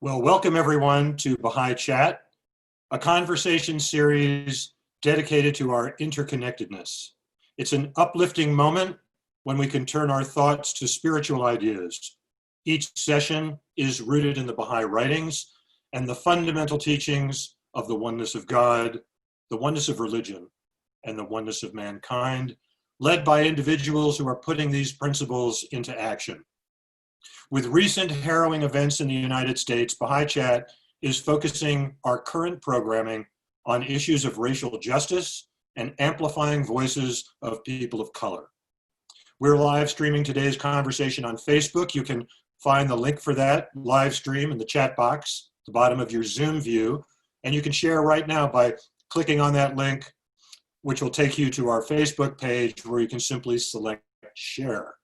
Well, welcome everyone to Baha'i Chat, a conversation series dedicated to our interconnectedness. It's an uplifting moment when we can turn our thoughts to spiritual ideas. Each session is rooted in the Baha'i writings and the fundamental teachings of the oneness of God, the oneness of religion, and the oneness of mankind, led by individuals who are putting these principles into action. With recent harrowing events in the United States, Baha'i Chat is focusing our current programming on issues of racial justice and amplifying voices of people of color. We're live streaming today's conversation on Facebook. You can find the link for that live stream in the chat box at the bottom of your Zoom view. And you can share right now by clicking on that link, which will take you to our Facebook page where you can simply select share.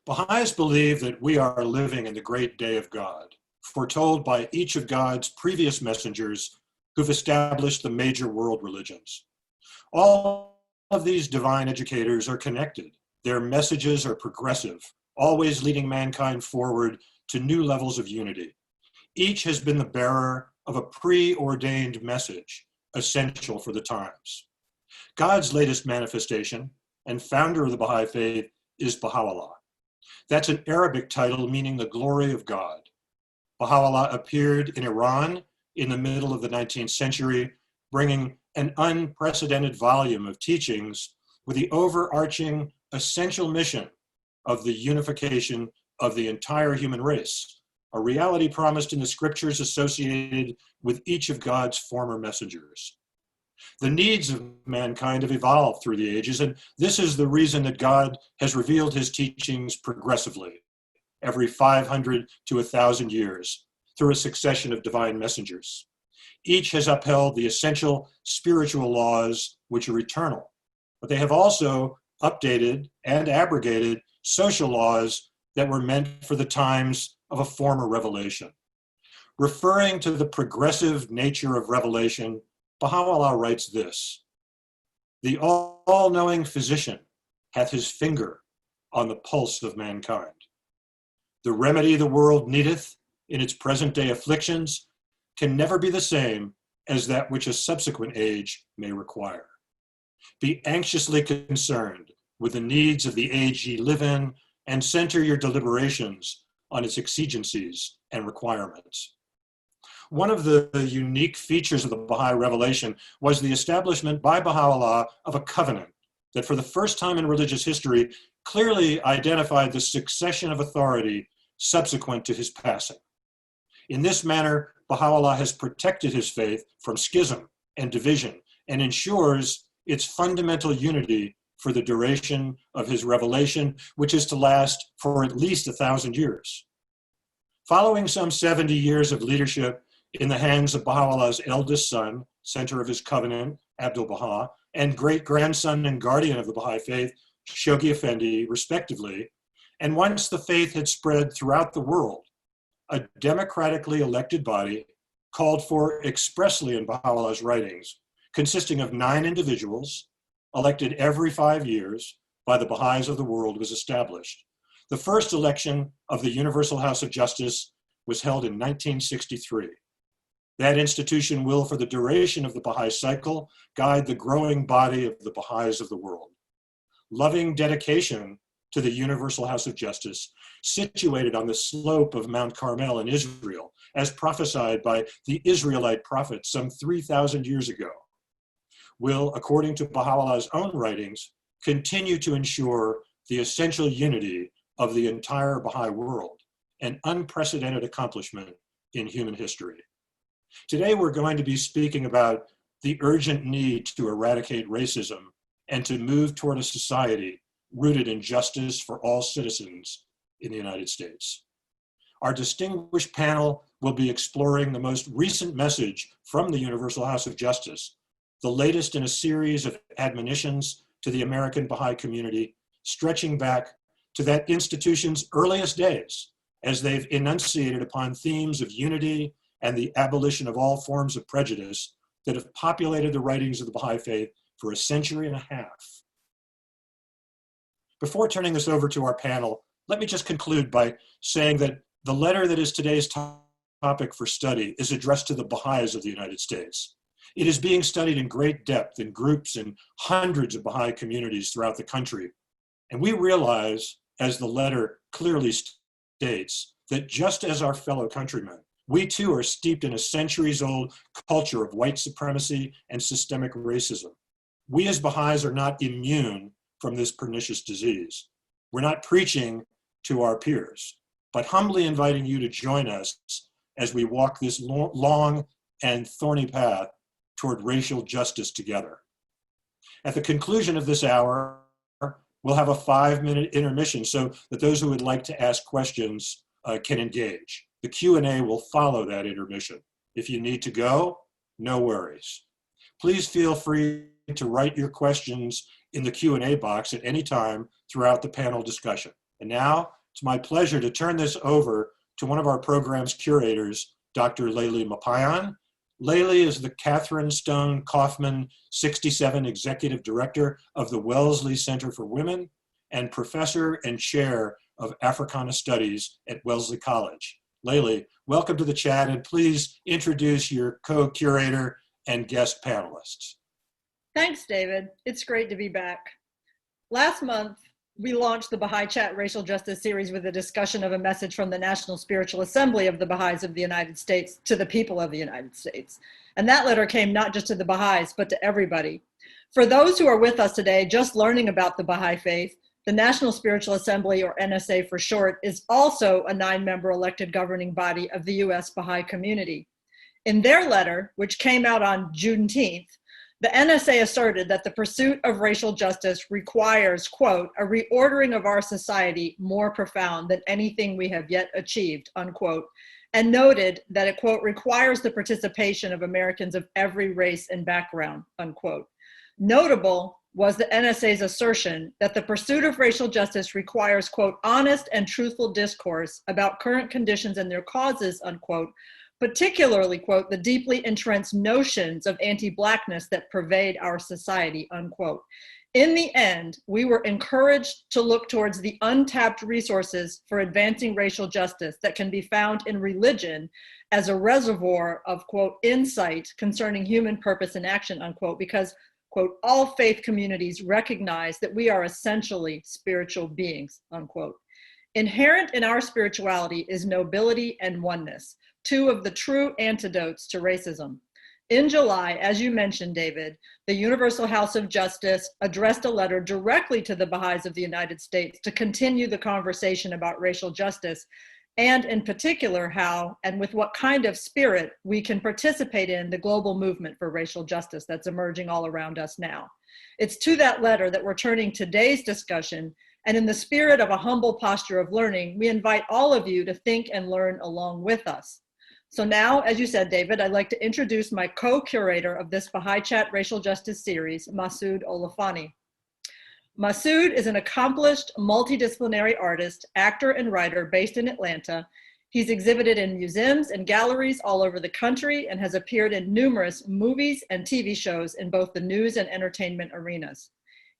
Baha'is believe that we are living in the great day of God, foretold by each of God's previous messengers who've established the major world religions. All of these divine educators are connected. Their messages are progressive, always leading mankind forward to new levels of unity. Each has been the bearer of a preordained message, essential for the times. God's latest manifestation and founder of the Baha'i Faith is Baha'u'llah. That's an Arabic title meaning the glory of God. Baha'u'llah appeared in Iran in the middle of the 19th century, bringing an unprecedented volume of teachings with the overarching essential mission of the unification of the entire human race, a reality promised in the scriptures associated with each of God's former messengers. The needs of mankind have evolved through the ages, and this is the reason that God has revealed his teachings progressively, every 500 to 1,000 years, through a succession of divine messengers. Each has upheld the essential spiritual laws which are eternal, but they have also updated and abrogated social laws that were meant for the times of a former revelation. Referring to the progressive nature of revelation, Baha'u'llah writes this: "The all-knowing physician hath his finger on the pulse of mankind. The remedy the world needeth in its present-day afflictions can never be the same as that which a subsequent age may require. Be anxiously concerned with the needs of the age ye live in, and center your deliberations on its exigencies and requirements." One of the unique features of the Baha'i revelation was the establishment by Baha'u'llah of a covenant that for the first time in religious history clearly identified the succession of authority subsequent to his passing. In this manner, Baha'u'llah has protected his faith from schism and division and ensures its fundamental unity for the duration of his revelation, which is to last for at least 1,000 years. Following some 70 years of leadership in the hands of Baha'u'llah's eldest son, center of his covenant, Abdul-Baha, and great-grandson and guardian of the Baha'i Faith, Shoghi Effendi, respectively, and once the faith had spread throughout the world, a democratically elected body called for expressly in Baha'u'llah's writings, consisting of 9 individuals, elected every 5 years by the Baha'is of the world, was established. The first election of the Universal House of Justice was held in 1963. That institution will, for the duration of the Baha'i cycle, guide the growing body of the Baha'is of the world. Loving dedication to the Universal House of Justice, situated on the slope of Mount Carmel in Israel, as prophesied by the Israelite prophets some 3,000 years ago, will, according to Baha'u'llah's own writings, continue to ensure the essential unity of the entire Baha'i world, an unprecedented accomplishment in human history. Today, we're going to be speaking about the urgent need to eradicate racism and to move toward a society rooted in justice for all citizens in the United States. Our distinguished panel will be exploring the most recent message from the Universal House of Justice, the latest in a series of admonitions to the American Baha'i community, stretching back to that institution's earliest days, as they've enunciated upon themes of unity and the abolition of all forms of prejudice that have populated the writings of the Baha'i Faith for a century and a half. Before turning this over to our panel, let me just conclude by saying that The letter that is today's topic for study is addressed to the Baha'is of the United States. It is being studied in great depth in groups in hundreds of Baha'i communities throughout the country. And we realize, as the letter clearly states, that just as our fellow countrymen, we too are steeped in a centuries-old culture of white supremacy and systemic racism. We as Baha'is are not immune from this pernicious disease. We're not preaching to our peers, but humbly inviting you to join us as we walk this long and thorny path toward racial justice together. At the conclusion of this hour, we'll have a 5-minute intermission so that those who would like to ask questions can engage. The Q&A will follow that intermission. If you need to go, no worries. Please feel free to write your questions in the Q&A box at any time throughout the panel discussion. And now, it's my pleasure to turn this over to one of our program's curators, Dr. Layli Maparyan. Layli is the Catherine Stone Kaufman 67 Executive Director of the Wellesley Center for Women and Professor and Chair of Africana Studies at Wellesley College. Layli, welcome to the chat, and please introduce your co-curator and guest panelists. Thanks, David. It's great to be back. Last month, we launched the Baha'i Chat Racial Justice series with a discussion of a message from the National Spiritual Assembly of the Baha'is of the United States to the people of the United States. And that letter came not just to the Baha'is, but to everybody. For those who are with us today, just learning about the Baha'i Faith, the National Spiritual Assembly, or NSA for short, is also a 9-member elected governing body of the US Baha'i community. In their letter, which came out on Juneteenth, the NSA asserted that the pursuit of racial justice requires, quote, a reordering of our society more profound than anything we have yet achieved, unquote, and noted that it, quote, requires the participation of Americans of every race and background, unquote. Notable was the NSA's assertion that the pursuit of racial justice requires, quote, honest and truthful discourse about current conditions and their causes, unquote, particularly, quote, the deeply entrenched notions of anti-Blackness that pervade our society, unquote. In the end, we were encouraged to look towards the untapped resources for advancing racial justice that can be found in religion as a reservoir of, quote, insight concerning human purpose and action, unquote, because, quote, all faith communities recognize that we are essentially spiritual beings, unquote. Inherent in our spirituality is nobility and oneness, two of the true antidotes to racism. In July, as you mentioned, David, the Universal House of Justice addressed a letter directly to the Baha'is of the United States to continue the conversation about racial justice, and in particular how and with what kind of spirit we can participate in the global movement for racial justice that's emerging all around us now. It's to that letter that we're turning today's discussion, and in the spirit of a humble posture of learning, we invite all of you to think and learn along with us. So now, as you said, David, I'd like to introduce my co-curator of this Baha'i Chat Racial Justice series, Masud Olufani. Masud is an accomplished multidisciplinary artist, actor, and writer based in Atlanta. He's exhibited in museums and galleries all over the country and has appeared in numerous movies and TV shows in both the news and entertainment arenas.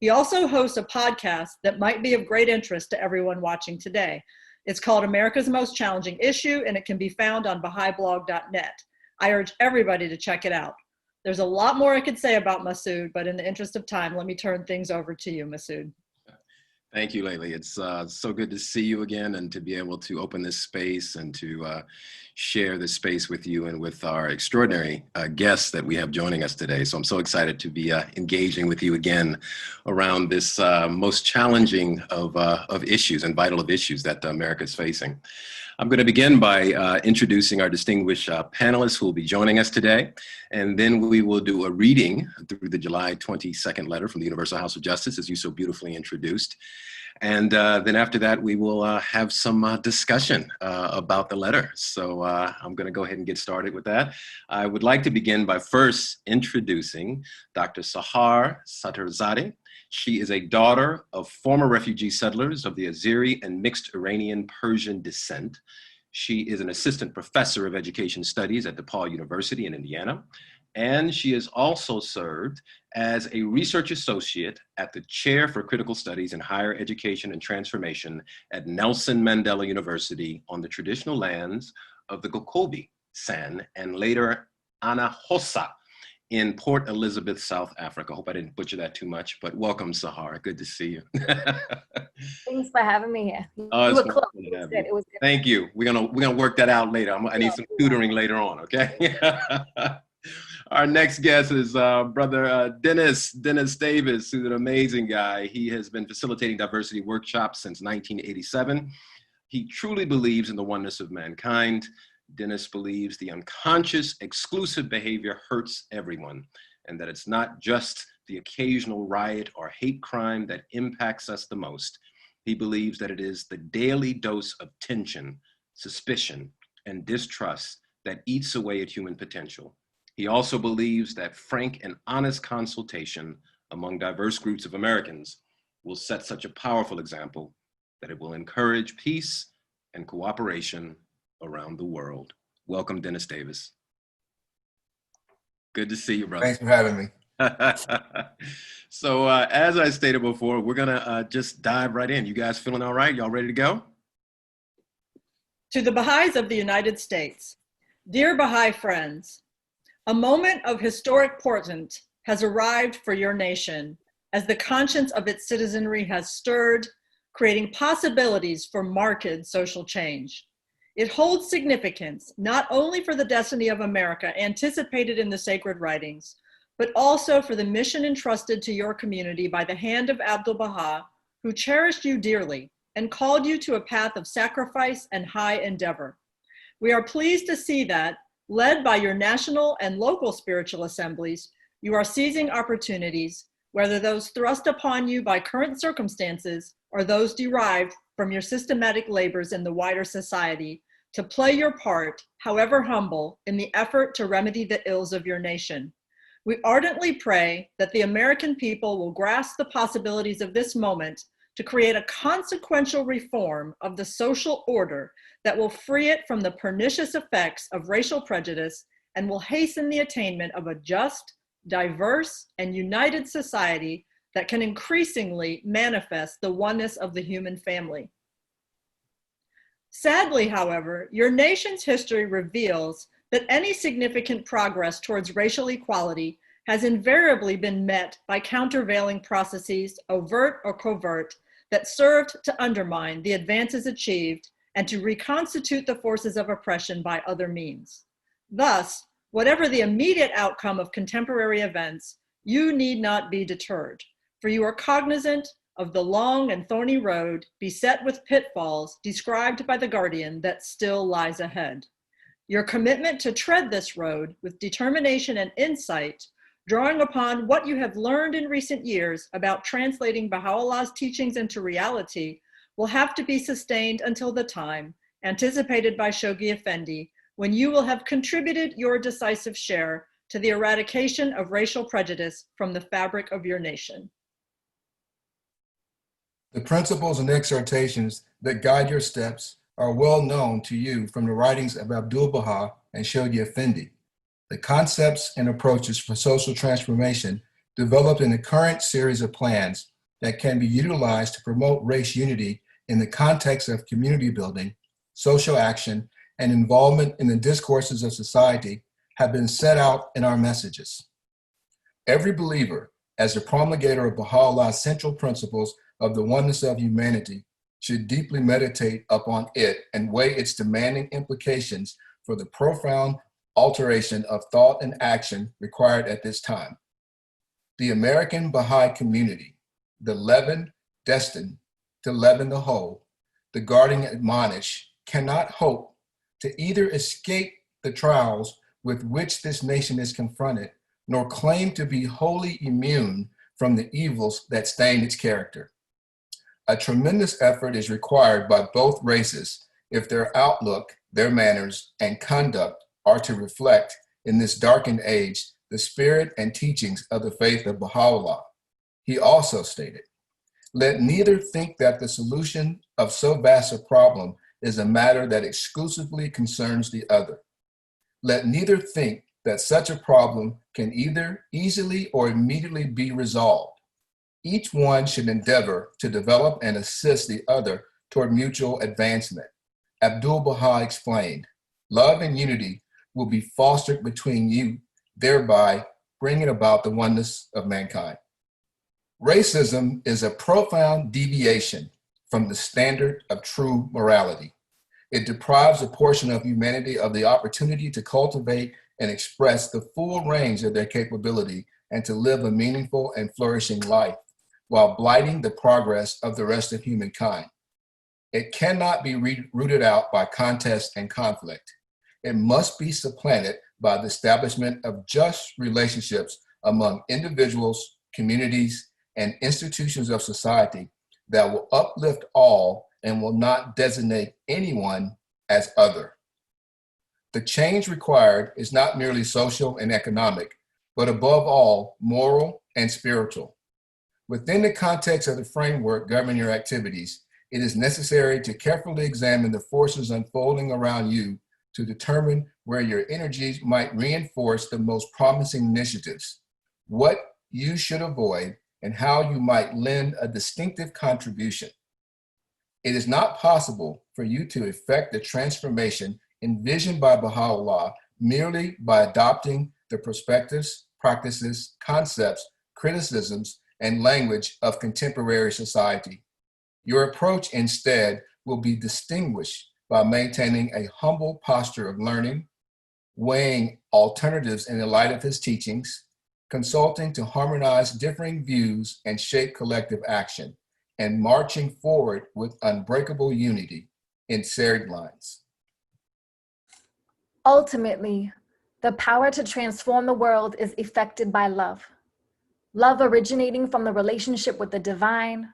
He also hosts a podcast that might be of great interest to everyone watching today. It's called America's Most Challenging Issue, and it can be found on BahaiBlog.net. I urge everybody to check it out. There's a lot more I could say about Masud, but in the interest of time, let me turn things over to you, Masud. Thank you, Layli. It's so good to see you again and to be able to open this space and to share this space with you and with our extraordinary guests that we have joining us today. So I'm so excited to be engaging with you again around this most challenging of issues and vital of issues that America is facing. I'm going to begin by introducing our distinguished panelists who will be joining us today. And then we will do a reading through the July 22nd letter from the Universal House of Justice, as you so beautifully introduced. And then after that, we will have some discussion about the letter. So I'm going to go ahead and get started with that. I would like to begin by first introducing Dr. Sahar Sattarzadeh. She is a daughter of former refugee settlers of the Azeri and mixed Iranian-Persian descent. She is an assistant professor of education studies at DePaul University in Indiana. and she has also served as a research associate at the Chair for Critical Studies in Higher Education and Transformation at Nelson Mandela University on the traditional lands of the Gokobi, San, and later Anahosa in Port Elizabeth, South Africa. Hope I didn't butcher that too much, but welcome, Sahar. Good to see you. Thanks for having me here. Oh, You it's were close. wonderful to have It you. was good. Thank you. We're gonna work that out later. I need some tutoring later on. Okay. Our next guest is brother Dennis Davis, who's an amazing guy. He has been facilitating diversity workshops since 1987. He truly believes in the oneness of mankind. Dennis believes the unconscious, exclusive behavior hurts everyone, and that it's not just the occasional riot or hate crime that impacts us the most. He believes that it is the daily dose of tension, suspicion, and distrust that eats away at human potential. He also believes that frank and honest consultation among diverse groups of Americans will set such a powerful example that it will encourage peace and cooperation around the world. Welcome, Dennis Davis. Good to see you, brother. Thanks for having me. So as I stated before, we're gonna just dive right in. You guys feeling all right? Y'all ready to go? To the Baha'is of the United States, dear Baha'i friends, a moment of historic portent has arrived for your nation as the conscience of its citizenry has stirred, creating possibilities for marked social change. It holds significance not only for the destiny of America anticipated in the sacred writings, but also for the mission entrusted to your community by the hand of Abdu'l-Baha, who cherished you dearly and called you to a path of sacrifice and high endeavor. We are pleased to see that, led by your national and local spiritual assemblies, you are seizing opportunities, whether those thrust upon you by current circumstances or those derived from your systematic labors in the wider society, to play your part, however humble, in the effort to remedy the ills of your nation. We ardently pray that the American people will grasp the possibilities of this moment to create a consequential reform of the social order that will free it from the pernicious effects of racial prejudice and will hasten the attainment of a just, diverse, and united society that can increasingly manifest the oneness of the human family. Sadly, however, your nation's history reveals that any significant progress towards racial equality has invariably been met by countervailing processes, overt or covert, that served to undermine the advances achieved and to reconstitute the forces of oppression by other means. Thus, whatever the immediate outcome of contemporary events, you need not be deterred, for you are cognizant of the long and thorny road beset with pitfalls described by the Guardian that still lies ahead. Your commitment to tread this road with determination and insight, drawing upon what you have learned in recent years about translating Baha'u'llah's teachings into reality, will have to be sustained until the time, anticipated by Shoghi Effendi, when you will have contributed your decisive share to the eradication of racial prejudice from the fabric of your nation. The principles and exhortations that guide your steps are well known to you from the writings of Abdu'l-Baha and Shoghi Effendi. The concepts and approaches for social transformation developed in the current series of plans that can be utilized to promote race unity in the context of community building, social action, and involvement in the discourses of society have been set out in our messages. Every believer, as a promulgator of Baha'u'llah's central principles of the oneness of humanity, should deeply meditate upon it and weigh its demanding implications for the profound alteration of thought and action required at this time. The American Baha'i community, the leaven destined to leaven the whole, the Guardian admonish, cannot hope to either escape the trials with which this nation is confronted, nor claim to be wholly immune from the evils that stain its character. A tremendous effort is required by both races if their outlook, their manners, and conduct are to reflect in this darkened age the spirit and teachings of the faith of Baha'u'llah. He also stated, "Let neither think that the solution of so vast a problem is a matter that exclusively concerns the other. Let neither think that such a problem can either easily or immediately be resolved. Each one should endeavor to develop and assist the other toward mutual advancement. Abdu'l-Baha explained, love and unity will be fostered between you, thereby bringing about the oneness of mankind. Racism is a profound deviation from the standard of true morality. It deprives a portion of humanity of the opportunity to cultivate and express the full range of their capability and to live a meaningful and flourishing life, while blighting the progress of the rest of humankind. It cannot be rooted out by contest and conflict. It must be supplanted by the establishment of just relationships among individuals, communities, and institutions of society that will uplift all and will not designate anyone as other. The change required is not merely social and economic, but above all, moral and spiritual. Within the context of the framework governing your activities, it is necessary to carefully examine the forces unfolding around you to determine where your energies might reinforce the most promising initiatives, what you should avoid, and how you might lend a distinctive contribution. It is not possible for you to effect the transformation envisioned by Baha'u'llah merely by adopting the perspectives, practices, concepts, criticisms, and language of contemporary society. Your approach instead will be distinguished by maintaining a humble posture of learning, weighing alternatives in the light of his teachings, consulting to harmonize differing views and shape collective action, and marching forward with unbreakable unity in serried lines. Ultimately, the power to transform the world is effected by love. Love originating from the relationship with the divine,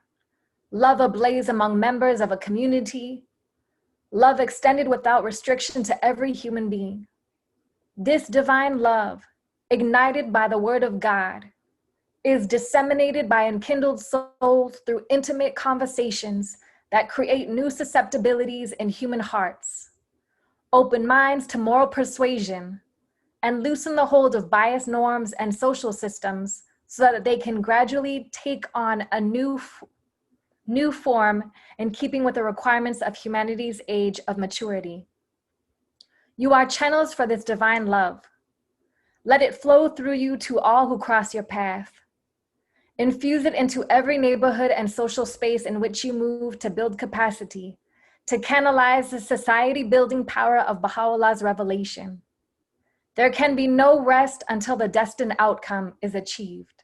love ablaze among members of a community, love extended without restriction to every human being. This divine love, ignited by the word of God, is disseminated by enkindled souls through intimate conversations that create new susceptibilities in human hearts, open minds to moral persuasion, and loosen the hold of biased norms and social systems so that they can gradually take on a new form in keeping with the requirements of humanity's age of maturity. You are channels for this divine love. Let it flow through you to all who cross your path. Infuse it into every neighborhood and social space in which you move to build capacity, to canalize the society-building power of Baha'u'llah's revelation. There can be no rest until the destined outcome is achieved.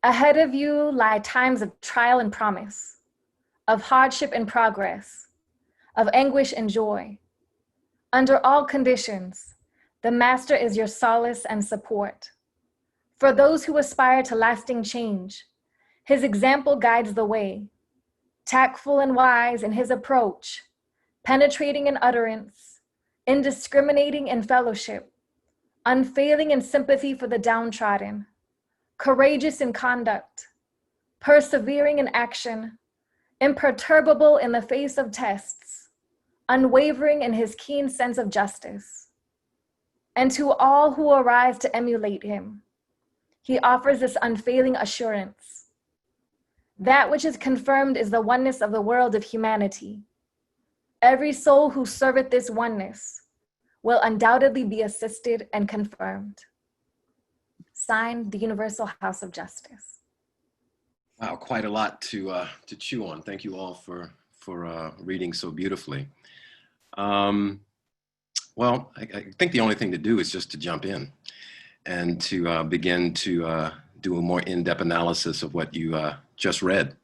Ahead of you lie times of trial and promise, of hardship and progress, of anguish and joy. Under all conditions, the Master is your solace and support. For those who aspire to lasting change, his example guides the way, tactful and wise in his approach, penetrating in utterance, indiscriminating in fellowship, unfailing in sympathy for the downtrodden, courageous in conduct, persevering in action, imperturbable in the face of tests, unwavering in his keen sense of justice. And to all who arise to emulate him, he offers this unfailing assurance. That which is confirmed is the oneness of the world of humanity. Every soul who serveth this oneness will undoubtedly be assisted and confirmed. Signed, the Universal House of Justice. Wow, quite a lot to chew on. Thank you all for reading so beautifully. Well, I think the only thing to do is just to jump in and to begin to do a more in-depth analysis of what you just read.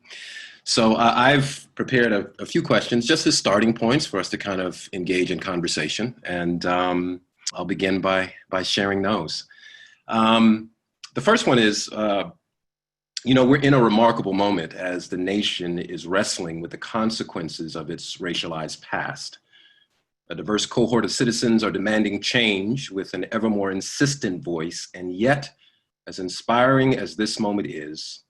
So I've prepared a few questions just as starting points for us to kind of engage in conversation. And I'll begin by sharing those. The first one is, we're in a remarkable moment as the nation is wrestling with the consequences of its racialized past. A diverse cohort of citizens are demanding change with an ever more insistent voice, and yet, as inspiring as this moment is,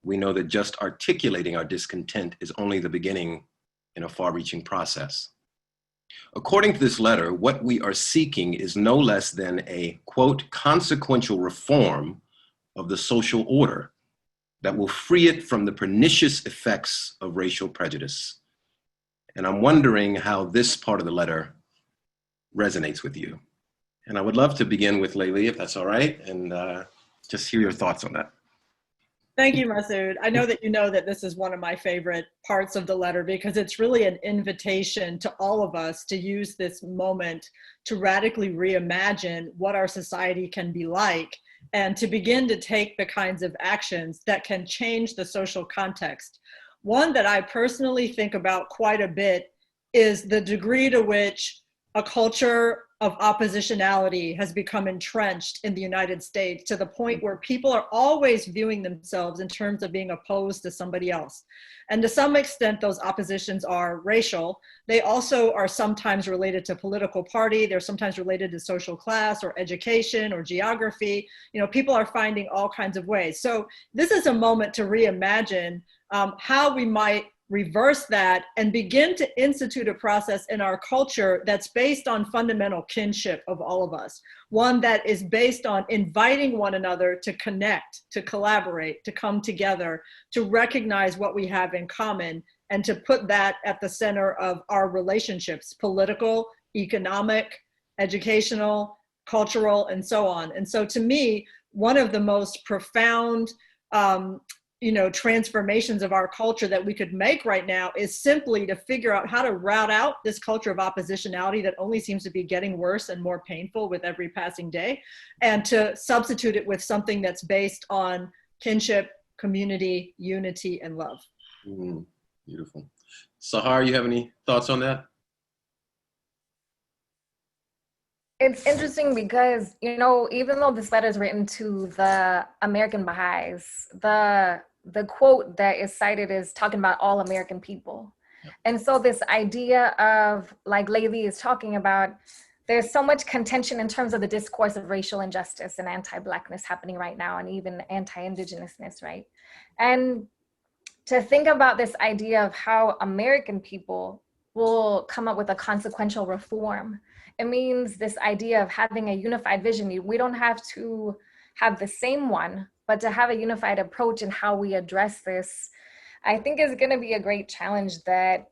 we know that just articulating our discontent is only the beginning in a far-reaching process. According to this letter, what we are seeking is no less than a, quote, consequential reform of the social order that will free it from the pernicious effects of racial prejudice. And I'm wondering how this part of the letter resonates with you. And I would love to begin with Layli, if that's all right, and just hear your thoughts on that. Thank you, Masud. I know that you know that this is one of my favorite parts of the letter because it's really an invitation to all of us to use this moment to radically reimagine what our society can be like and to begin to take the kinds of actions that can change the social context. One that I personally think about quite a bit is the degree to which a culture of oppositionality has become entrenched in the United States to the point where people are always viewing themselves in terms of being opposed to somebody else. And to some extent, those oppositions are racial. They also are sometimes related to political party. They're sometimes related to social class or education or geography. You know, people are finding all kinds of ways. So this is a moment to reimagine how we might reverse that and begin to institute a process in our culture that's based on fundamental kinship of all of us. One that is based on inviting one another to connect, to collaborate, to come together, to recognize what we have in common, and to put that at the center of our relationships, political, economic, educational, cultural, and so on. And so to me, one of the most profound transformations of our culture that we could make right now is simply to figure out how to rout out this culture of oppositionality that only seems to be getting worse and more painful with every passing day, and to substitute it with something that's based on kinship, community, unity, and love. Beautiful. Sahar, you have any thoughts on that? It's interesting because, even though this letter is written to the American Baha'is, the quote that is cited is talking about all American people. Yep. And so this idea of, like Layli is talking about, there's so much contention in terms of the discourse of racial injustice and anti-Blackness happening right now, and even anti-Indigenousness, right? And to think about this idea of how American people will come up with a consequential reform, it means this idea of having a unified vision. We don't have to have the same one, but to have a unified approach in how we address this, I think is going to be a great challenge that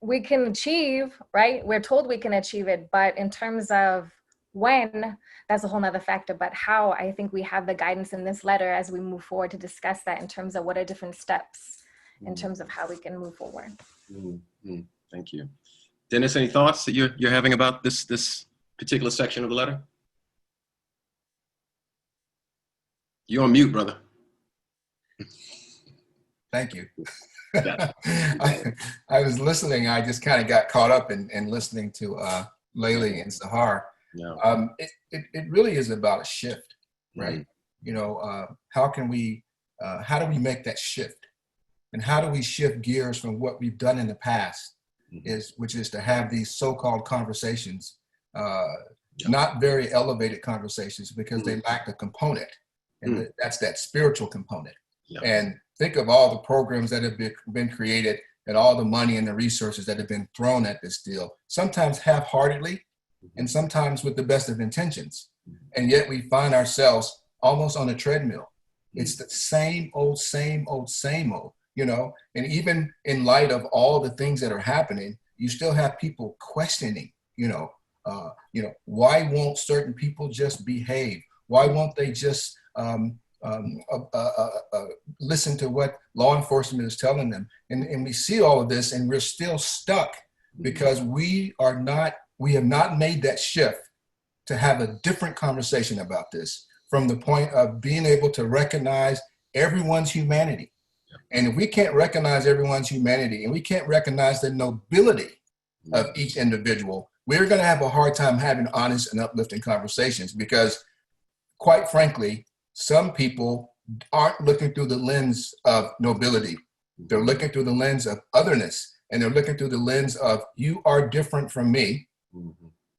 we can achieve, right? We're told we can achieve it, but in terms of when, that's a whole nother factor. But how, I think we have the guidance in this letter as we move forward to discuss that in terms of what are different steps in terms of how we can move forward. Thank you. Dennis, any thoughts that you're having about this particular section of the letter? You're on mute, brother. Thank you. I was listening. I just kind of got caught up in listening to Layli and Sahar. Yeah. It really is about a shift, right? How do we make that shift? And how do we shift gears from what we've done in the past, which is to have these so-called conversations, not very elevated conversations because they lack a component. And that's that spiritual component. Yeah. And think of all the programs that have been created and all the money and the resources that have been thrown at this deal, sometimes half-heartedly and sometimes with the best of intentions. And yet we find ourselves almost on a treadmill. It's the same old, and even in light of all the things that are happening, you still have people questioning, why won't certain people just behave? Why won't they just listen to what law enforcement is telling them? And we see all of this and we're still stuck because we have not made that shift to have a different conversation about this from the point of being able to recognize everyone's humanity. And if we can't recognize everyone's humanity and we can't recognize the nobility of each individual, we're going to have a hard time having honest and uplifting conversations because, quite frankly, some people aren't looking through the lens of nobility. They're looking through the lens of otherness, and they're looking through the lens of, you are different from me.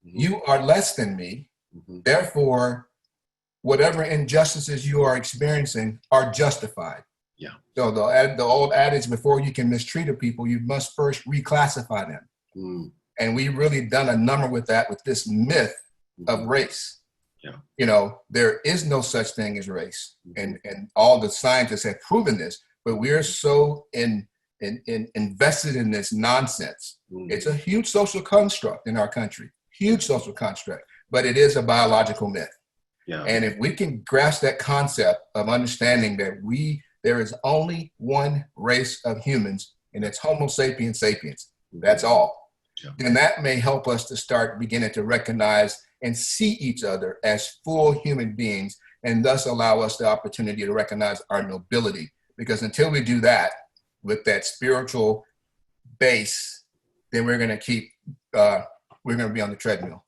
You are less than me. Therefore, whatever injustices you are experiencing are justified. Yeah. So the old adage, before you can mistreat a people, you must first reclassify them. And we really done a number with that, with this myth of race. Yeah. You know, there is no such thing as race. And all the scientists have proven this, but we're so invested in this nonsense. It's a huge social construct in our country, huge social construct, but it is a biological myth. Yeah. And if we can grasp that concept of understanding that there is only one race of humans, and it's Homo sapiens sapiens, that's all. Yeah. Then that may help us to start beginning to recognize and see each other as full human beings, and thus allow us the opportunity to recognize our nobility. Because until we do that with that spiritual base, then we're going to be on the treadmill.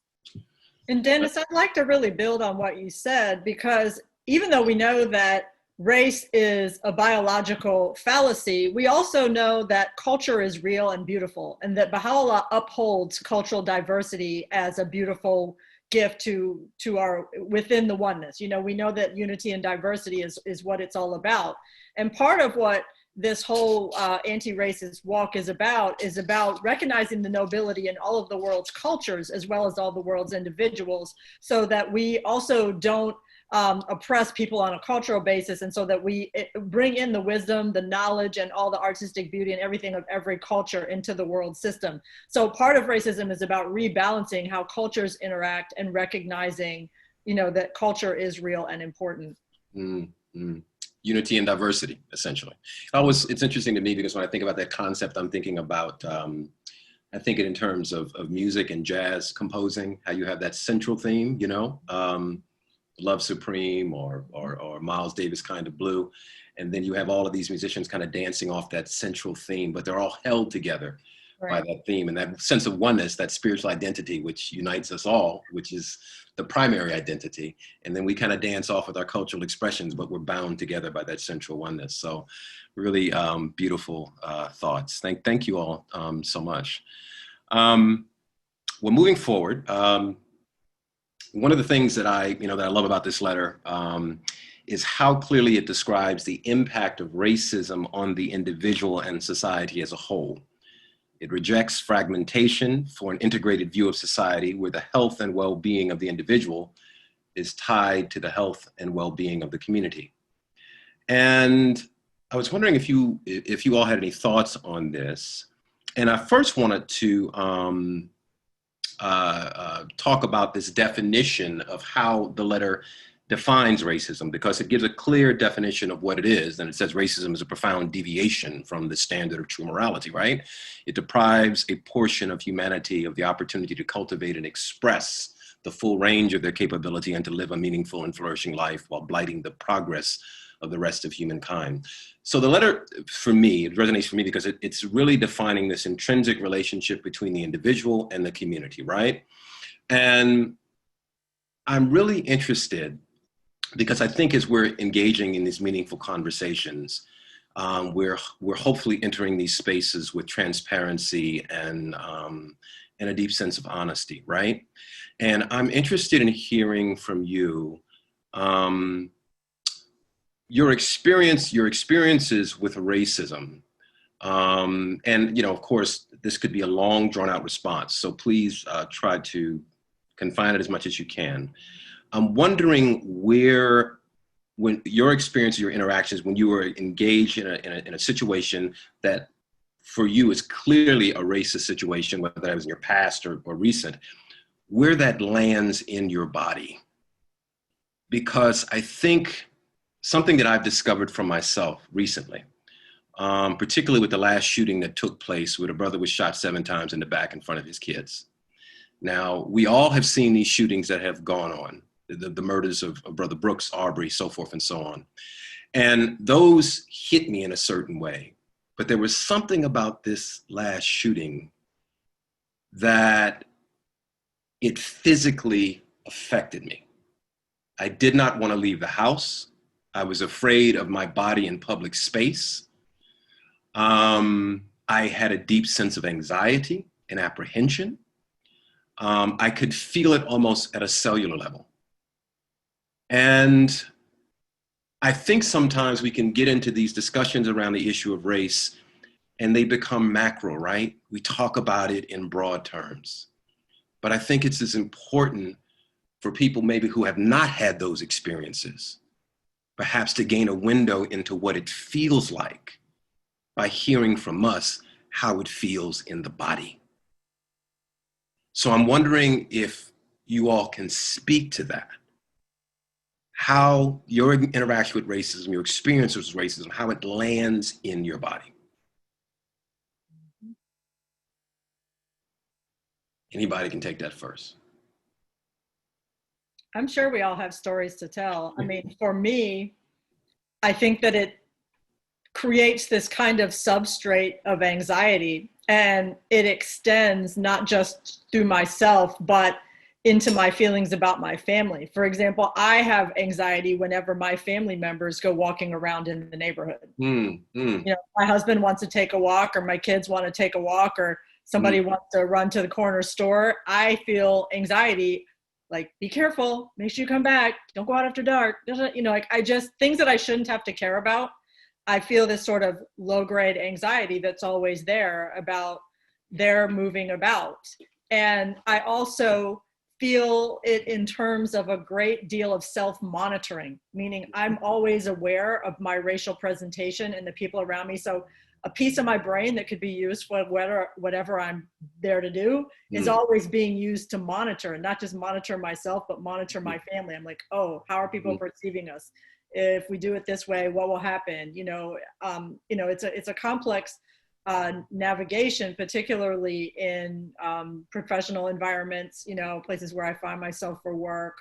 And Dennis, I'd like to really build on what you said, because even though we know that race is a biological fallacy, we also know that culture is real and beautiful, and that Baha'u'llah upholds cultural diversity as a beautiful gift to our within the oneness. You know, we know that unity and diversity is what it's all about. And part of what this whole anti-racist walk is about recognizing the nobility in all of the world's cultures as well as all the world's individuals, so that we also don't oppress people on a cultural basis, and so that we bring in the wisdom, the knowledge, and all the artistic beauty and everything of every culture into the world system. So part of racism is about rebalancing how cultures interact and recognizing, you know, that culture is real and important. Mm-hmm. Unity and diversity, essentially. It's interesting to me because when I think about that concept, I'm thinking about, I think it in terms of music and jazz composing, how you have that central theme, you know, Love Supreme or Miles Davis Kind of Blue. And then you have all of these musicians kind of dancing off that central theme, but they're all held together by that theme and that sense of oneness, that spiritual identity, which unites us all, which is the primary identity. And then we kind of dance off with our cultural expressions, but we're bound together by that central oneness. So really beautiful thoughts. Thank you all so much. Well, moving forward, one of the things that I love about this letter is how clearly it describes the impact of racism on the individual and society as a whole. It rejects fragmentation for an integrated view of society where the health and well-being of the individual is tied to the health and well-being of the community. And I was wondering if you all had any thoughts on this. And I first wanted to talk about this definition of how the letter defines racism, because it gives a clear definition of what it is. And it says racism is a profound deviation from the standard of true morality, right? It deprives a portion of humanity of the opportunity to cultivate and express the full range of their capability and to live a meaningful and flourishing life while blighting the progress of the rest of humankind. So the letter, for me, it resonates for me because it's really defining this intrinsic relationship between the individual and the community, right? And I'm really interested because I think as we're engaging in these meaningful conversations, we're hopefully entering these spaces with transparency and a deep sense of honesty, right? And I'm interested in hearing from you your experiences with racism. And, you know, of course, this could be a long drawn out response. So please try to confine it as much as you can. I'm wondering when your experience, your interactions, when you were engaged in a situation that for you is clearly a racist situation, whether that was in your past or recent, where that lands in your body. Because I think something that I've discovered for myself recently, particularly with the last shooting that took place where a brother was shot 7 times in the back in front of his kids. Now, we all have seen these shootings that have gone on, the murders of Brother Brooks, Arbery, so forth and so on. And those hit me in a certain way. But there was something about this last shooting that it physically affected me. I did not want to leave the house. I was afraid of my body in public space. I had a deep sense of anxiety and apprehension. I could feel it almost at a cellular level. And I think sometimes we can get into these discussions around the issue of race and they become macro, right? We talk about it in broad terms. But I think it's as important for people maybe who have not had those experiences, perhaps to gain a window into what it feels like by hearing from us how it feels in the body. So I'm wondering if you all can speak to that, how your interaction with racism, your experience with racism, how it lands in your body. Anybody can take that first. I'm sure we all have stories to tell. I mean, for me, I think that it creates this kind of substrate of anxiety, and it extends not just through myself, but into my feelings about my family. For example, I have anxiety whenever my family members go walking around in the neighborhood. You know, my husband wants to take a walk, or my kids want to take a walk, or somebody wants to run to the corner store. I feel anxiety, like, be careful, make sure you come back, don't go out after dark. You know, like, I just, things that I shouldn't have to care about, I feel this sort of low grade anxiety that's always there about their moving about. And I also feel it in terms of a great deal of self-monitoring, meaning I'm always aware of my racial presentation and the people around me. So a piece of my brain that could be used for whatever I'm there to do is always being used to monitor, and not just monitor myself, but monitor my family. I'm like, oh, how are people perceiving us? If we do it this way, what will happen? You know, it's a complex navigation, particularly in professional environments, you know, places where I find myself for work,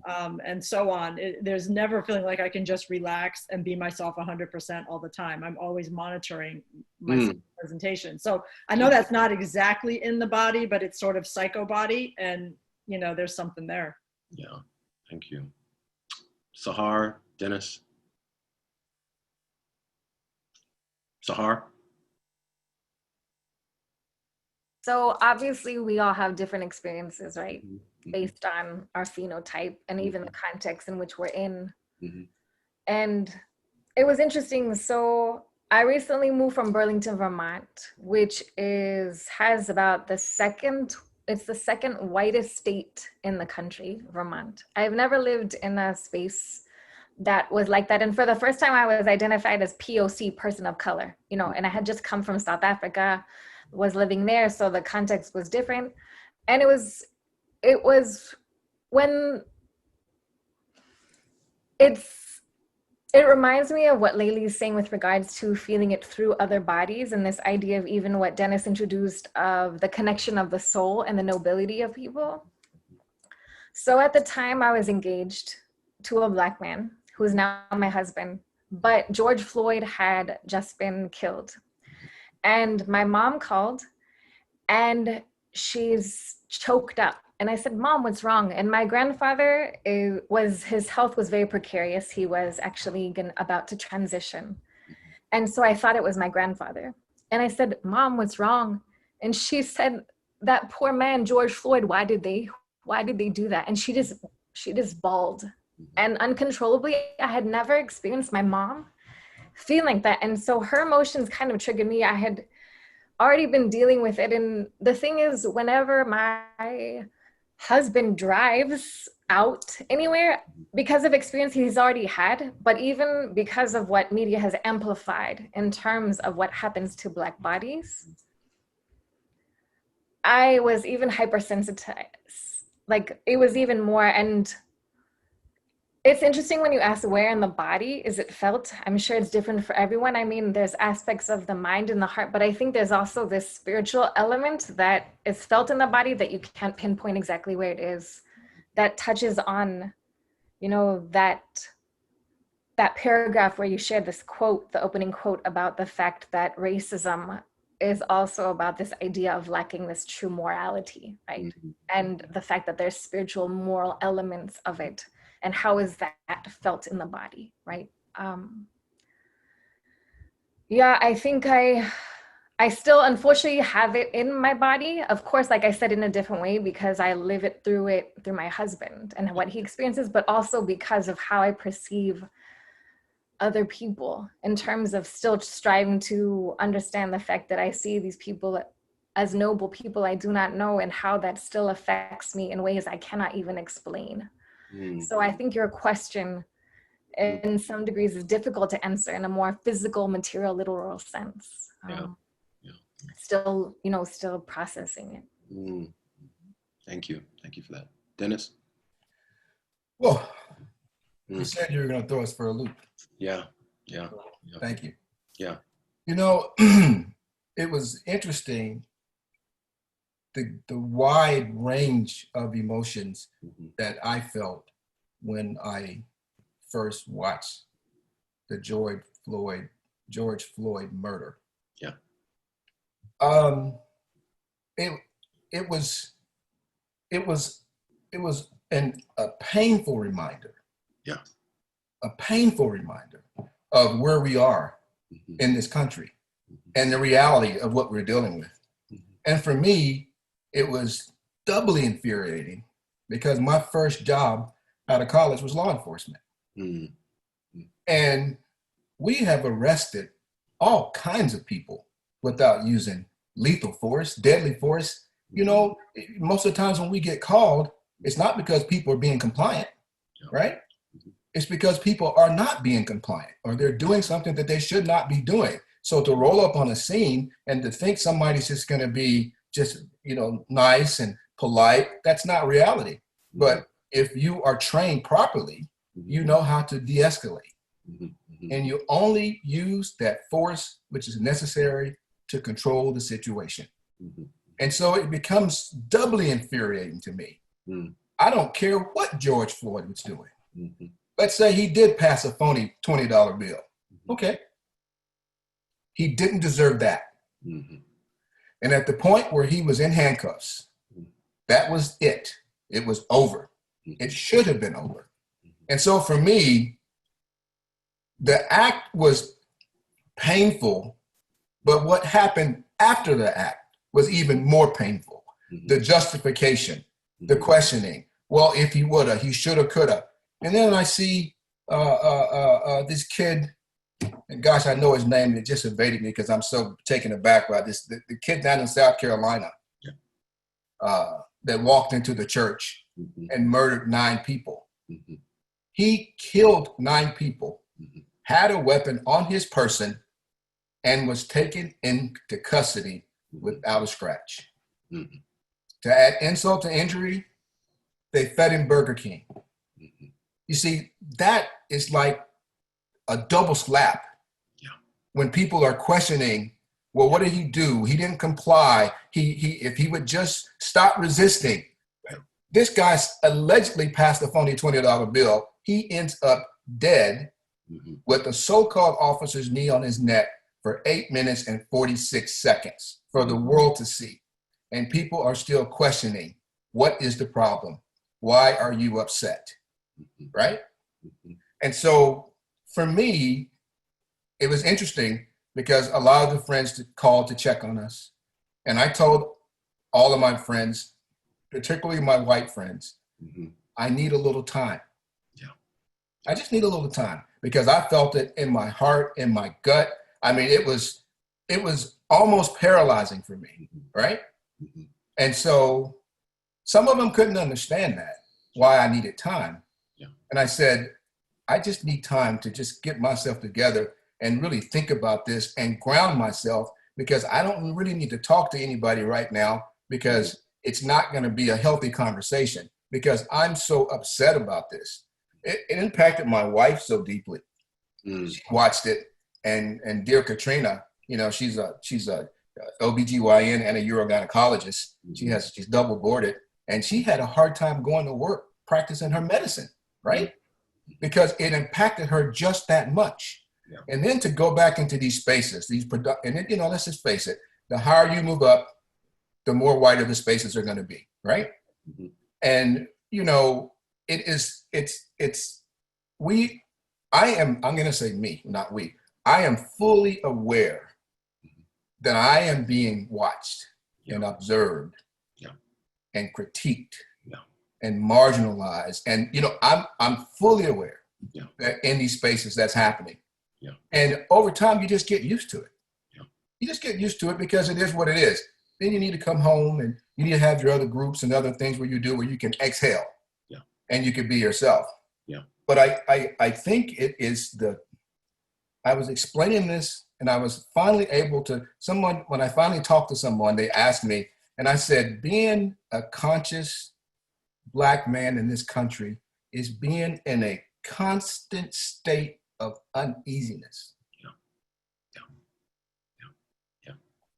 and so on. There's never a feeling like I can just relax and be myself 100% all the time. I'm always monitoring my presentation. So I know that's not exactly in the body, but it's sort of psycho body, and, you know, there's something there. Yeah, thank you. Sahar, Dennis? Sahar? So obviously we all have different experiences, right? Based on our phenotype and even the context in which we're in. And it was interesting. So I recently moved from Burlington, Vermont, which has about it's the second whitest state in the country, Vermont. I've never lived in a space that was like that. And for the first time I was identified as POC, person of color, you know, and I had just come from South Africa, was living there. So the context was different. And it was when it reminds me of what Layli is saying with regards to feeling it through other bodies, and this idea of even what Dennis introduced of the connection of the soul and the nobility of people. So at the time I was engaged to a Black man who is now my husband, but George Floyd had just been killed. And my mom called and she's choked up. And I said, Mom, what's wrong? And my grandfather, his health was very precarious. He was actually about to transition. And so I thought it was my grandfather. And I said, Mom, what's wrong? And she said, that poor man, George Floyd, why did they do that? And she just bawled. And uncontrollably, I had never experienced my mom feeling like that. And so her emotions kind of triggered me. I had already been dealing with it. And the thing is, whenever my husband drives out anywhere, because of experience he's already had, but even because of what media has amplified in terms of what happens to Black bodies, I was even hypersensitized. Like, it was even more. And it's interesting when you ask where in the body is it felt. I'm sure it's different for everyone. I mean, there's aspects of the mind and the heart, but I think there's also this spiritual element that is felt in the body that you can't pinpoint exactly where it is, that touches on, you know, that paragraph where you shared this quote, the opening quote, about the fact that racism is also about this idea of lacking this true morality, right? And the fact that there's spiritual, moral elements of it. And how is that felt in the body, right? Yeah, I think I still unfortunately have it in my body. Of course, like I said, in a different way, because I live it through my husband and what he experiences, but also because of how I perceive other people in terms of still striving to understand the fact that I see these people as noble people I do not know, and how that still affects me in ways I cannot even explain. So I think your question in some degrees is difficult to answer in a more physical, material, literal sense. Still, still processing it. Thank you. Thank you for that. Dennis? Well, you said you were going to throw us for a loop. Yeah. Thank you. Yeah. It was interesting, the wide range of emotions that I felt when I first watched the George Floyd murder. Yeah. It was a painful reminder. Yeah. A painful reminder of where we are in this country and the reality of what we're dealing with. And for me, it was doubly infuriating because my first job out of college was law enforcement. And we have arrested all kinds of people without using lethal force, deadly force. Most of the times when we get called, it's not because people are being compliant, right? It's because people are not being compliant, or they're doing something that they should not be doing. So to roll up on a scene and to think somebody's just going to be just, nice and polite, that's not reality. But if you are trained properly, you know how to de-escalate. And you only use that force which is necessary to control the situation. And so it becomes doubly infuriating to me. I don't care what George Floyd was doing. Let's say he did pass a phony $20 bill. Okay. He didn't deserve that. And at the point where he was in handcuffs, that was it. It was over. It should have been over. And so for me, the act was painful, but what happened after the act was even more painful. The justification, the questioning. Well, if he woulda, he shoulda, coulda. And then I see this kid, and gosh, I know his name, it just evaded me because I'm so taken aback by this. The kid down in South Carolina that walked into the church and murdered 9 people. He killed 9 people, had a weapon on his person, and was taken into custody without a scratch. To add insult to injury, they fed him Burger King. You see, that is like a double slap. When people are questioning, well, what did he do? He didn't comply. If he would just stop resisting. This guy allegedly passed a phony $20 bill. He ends up dead with a so-called officer's knee on his neck for 8 minutes and 46 seconds for the world to see. And people are still questioning, what is the problem? Why are you upset? Right? And so for me, it was interesting because a lot of the friends called to check on us. And I told all of my friends, particularly my white friends, I need a little time. I just need a little time because I felt it in my heart, in my gut. I mean, it was almost paralyzing for me, right? And so some of them couldn't understand that, why I needed time. And I said, I just need time to just get myself together and really think about this and ground myself, because I don't really need to talk to anybody right now because it's not going to be a healthy conversation because I'm so upset about this. It impacted my wife so deeply. She watched it, and dear Katrina, she's a OBGYN and a urogynecologist. She's double boarded, and she had a hard time going to work, practicing her medicine, right? Because it impacted her just that much. And then to go back into these spaces, and then, let's just face it, the higher you move up, the more wider the spaces are going to be, right? And, I'm going to say me, not we. I am fully aware that I am being watched and observed and critiqued and marginalized. And, I'm fully aware that in these spaces that's happening. And over time, you just get used to it. Yeah. You just get used to it because it is what it is. Then you need to come home and you need to have your other groups and other things where you can exhale. Yeah. And you can be yourself. Yeah. But I think it is I was explaining this and I was finally able to, when I finally talked to someone, they asked me, and I said, being a conscious Black man in this country is being in a constant state of uneasiness.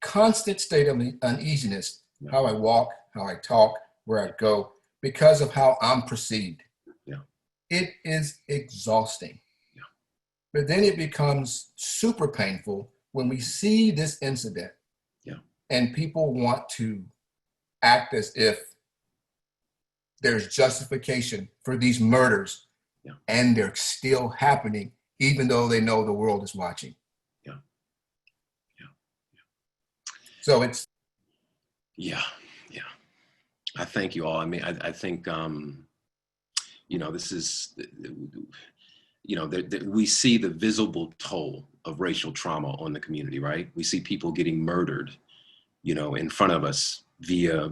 Constant state of uneasiness, how I walk, how I talk, where I go, because of how I'm perceived. It is exhausting. But then it becomes super painful when we see this incident and people want to act as if there's justification for these murders and they're still happening, even though they know the world is watching. So it's. Yeah. I thank you all. I mean, I think, this is, we see the visible toll of racial trauma on the community, right? We see people getting murdered, in front of us via,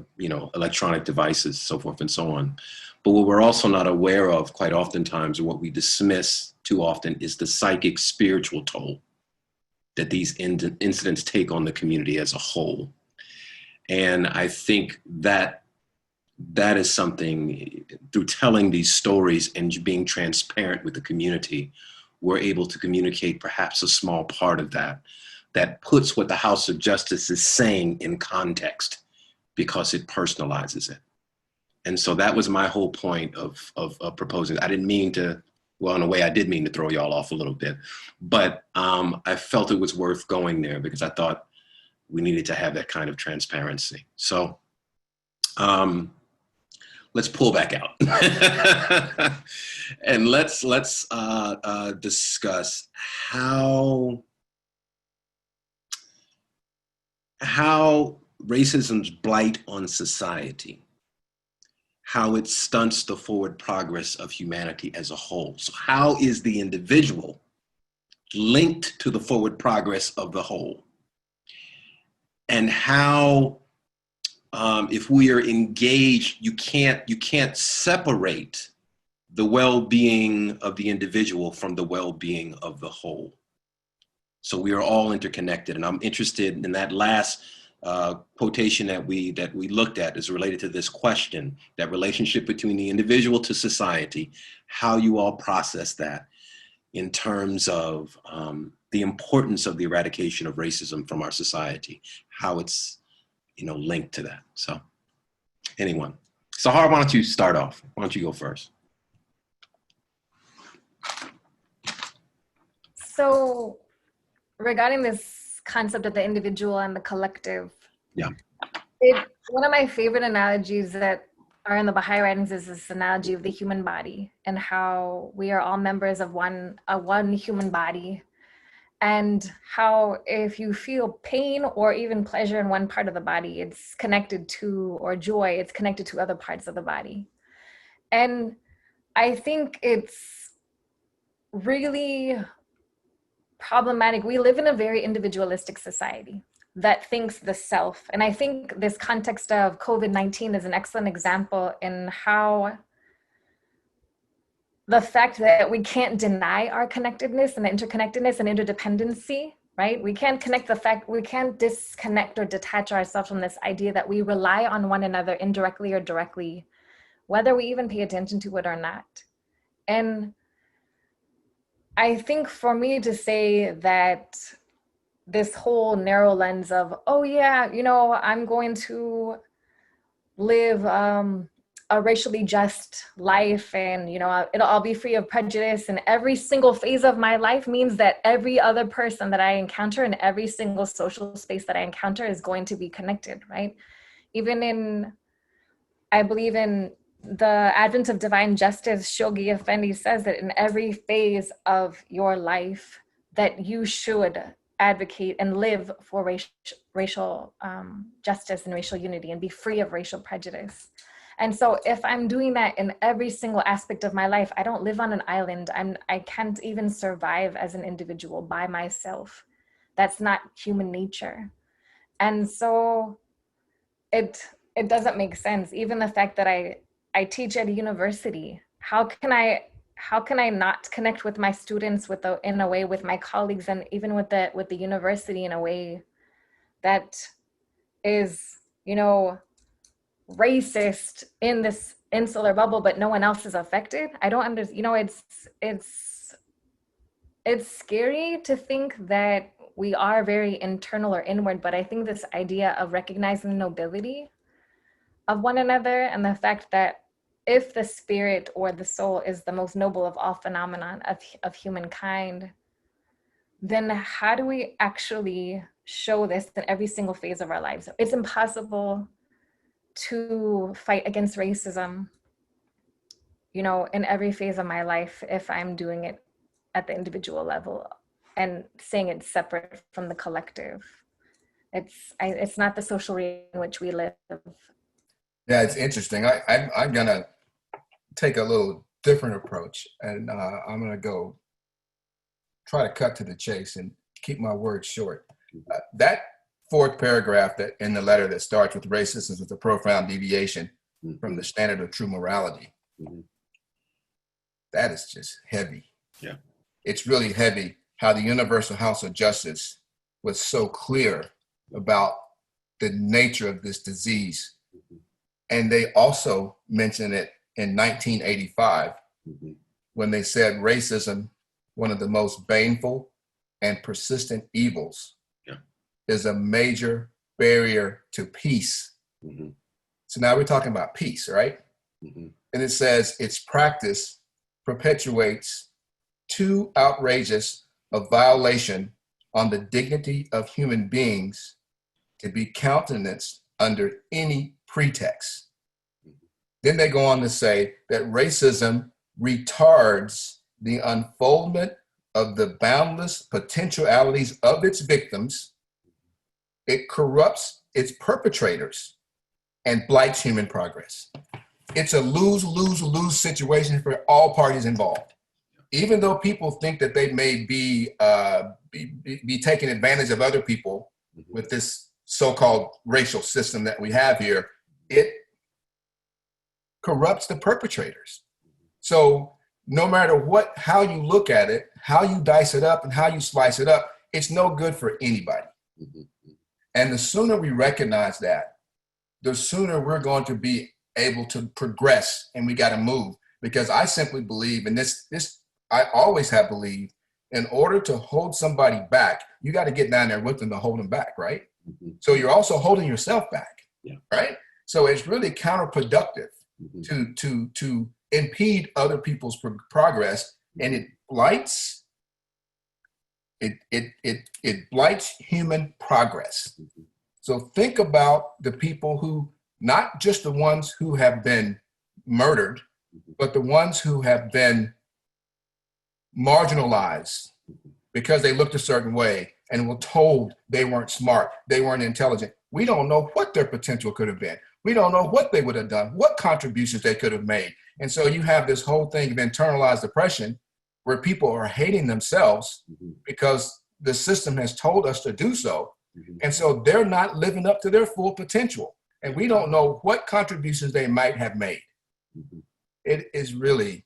electronic devices, so forth and so on. But what we're also not aware of quite oftentimes, or what we dismiss too often, is the psychic, spiritual toll that these incidents take on the community as a whole. And I think that is something, through telling these stories and being transparent with the community, we're able to communicate perhaps a small part of that puts what the House of Justice is saying in context, because it personalizes it. And so that was my whole point of proposing. I didn't mean to, well, in a way I did mean to throw y'all off a little bit, but I felt it was worth going there because I thought we needed to have that kind of transparency. So let's pull back out and let's discuss how racism's blight on society, how it stunts the forward progress of humanity as a whole. So how is the individual linked to the forward progress of the whole? And how, if we are engaged, you can't separate the well-being of the individual from the well-being of the whole. So we are all interconnected, and I'm interested in that last quotation that we looked at is related to this question, that relationship between the individual to society, how you all process that in terms of the importance of the eradication of racism from our society, how it's linked to that. So anyone? Sahar, why don't you start off? Why don't you go first? So regarding this concept of the individual and the collective, one of my favorite analogies that are in the Baha'i writings is this analogy of the human body and how we are all members of one human body, and how if you feel pain or even pleasure in one part of the body, it's connected to, or joy, it's connected to other parts of the body. And I think it's really problematic. We live in a very individualistic society that thinks the self. And I think this context of COVID-19 is an excellent example in how the fact that we can't deny our connectedness and interconnectedness and interdependency, right? We can't disconnect or detach ourselves from this idea that we rely on one another indirectly or directly, whether we even pay attention to it or not. And I think for me to say that this whole narrow lens of, oh yeah, I'm going to live a racially just life and, I'll be free of prejudice, and every single phase of my life means that every other person that I encounter and every single social space that I encounter is going to be connected, right? I believe in the advent of divine justice, Shoghi Effendi says that in every phase of your life that you should advocate and live for racial justice and racial unity and be free of racial prejudice. And so if I'm doing that in every single aspect of my life, I don't live on an island. I can't even survive as an individual by myself. That's not human nature. And so it doesn't make sense. Even the fact that I teach at a university, how can I not connect with my students in a way, with my colleagues, and even with the university in a way that is, racist in this insular bubble, but no one else is affected? I don't understand. It's scary to think that we are very internal or inward, but I think this idea of recognizing the nobility of one another, and the fact that if the spirit or the soul is the most noble of all phenomenon of humankind, then how do we actually show this in every single phase of our lives? It's impossible to fight against racism, in every phase of my life if I'm doing it at the individual level and saying it's separate from the collective. It's not the social reality in which we live. Yeah, it's interesting. I'm gonna take a little different approach, and I'm gonna try to cut to the chase and keep my words short. That fourth paragraph that in the letter that starts with racism is a profound deviation from the standard of true morality. That is just heavy. Yeah. It's really heavy how the Universal House of Justice was so clear about the nature of this disease. And they also mentioned it in 1985 when they said racism, one of the most baneful and persistent evils, is a major barrier to peace. So now we're talking about peace, right? And it says its practice perpetuates too outrageous a violation on the dignity of human beings to be countenanced under any pretext. Then they go on to say that racism retards the unfoldment of the boundless potentialities of its victims. It corrupts its perpetrators and blights human progress. It's a lose-lose-lose situation for all parties involved. Even though people think that they may be taking advantage of other people with this so-called racial system that we have here, it corrupts the perpetrators. So no matter how you look at it, how you dice it up and how you slice it up, it's no good for anybody. And the sooner we recognize that, the sooner we're going to be able to progress, and we got to move. Because I simply believe, and this I always have believed, in order to hold somebody back, you got to get down there with them to hold them back, right? So you're also holding yourself back, right? So it's really counterproductive to impede other people's progress, and it blights human progress. So think about the people who, not just the ones who have been murdered, but the ones who have been marginalized because they looked a certain way and were told they weren't smart, they weren't intelligent. We don't know what their potential could have been. We don't know what they would have done, what contributions they could have made. And so you have this whole thing of internalized oppression where people are hating themselves because the system has told us to do so. And so they're not living up to their full potential. And we don't know what contributions they might have made. It is really,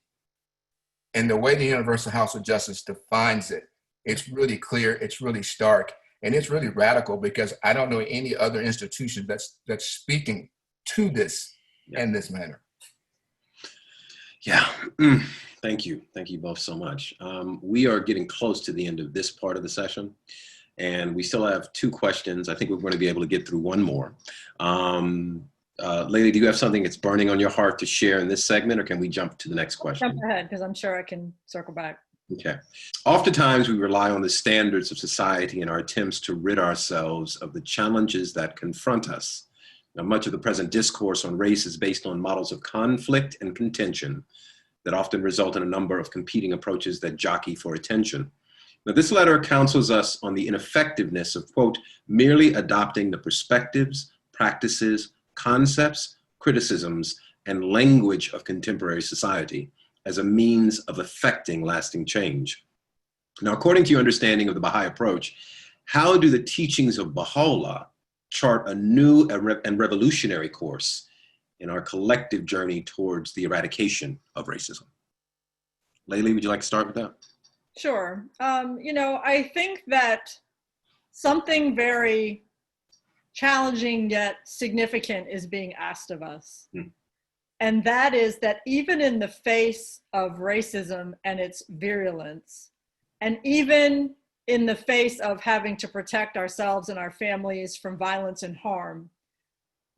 and the way the Universal House of Justice defines it, it's really clear, it's really stark, and it's really radical, because I don't know any other institution that's speaking to this in this manner. Yeah, thank you. Thank you both so much. We are getting close to the end of this part of the session, and we still have 2 questions. I think we're going to be able to get through one more. Layli, do you have something that's burning on your heart to share in this segment, or can we jump to the next question? Jump ahead, because I'm sure I can circle back. Okay. Oftentimes we rely on the standards of society in our attempts to rid ourselves of the challenges that confront us. Now, much of the present discourse on race is based on models of conflict and contention that often result in a number of competing approaches that jockey for attention. Now, this letter counsels us on the ineffectiveness of, quote, merely adopting the perspectives, practices, concepts, criticisms, and language of contemporary society as a means of effecting lasting change. Now, according to your understanding of the Baha'i approach, how do the teachings of Baha'u'llah chart a new and revolutionary course in our collective journey towards the eradication of racism? Layli, would you like to start with that? Sure. I think that something very challenging yet significant is being asked of us. And that is that even in the face of racism and its virulence, and even in the face of having to protect ourselves and our families from violence and harm,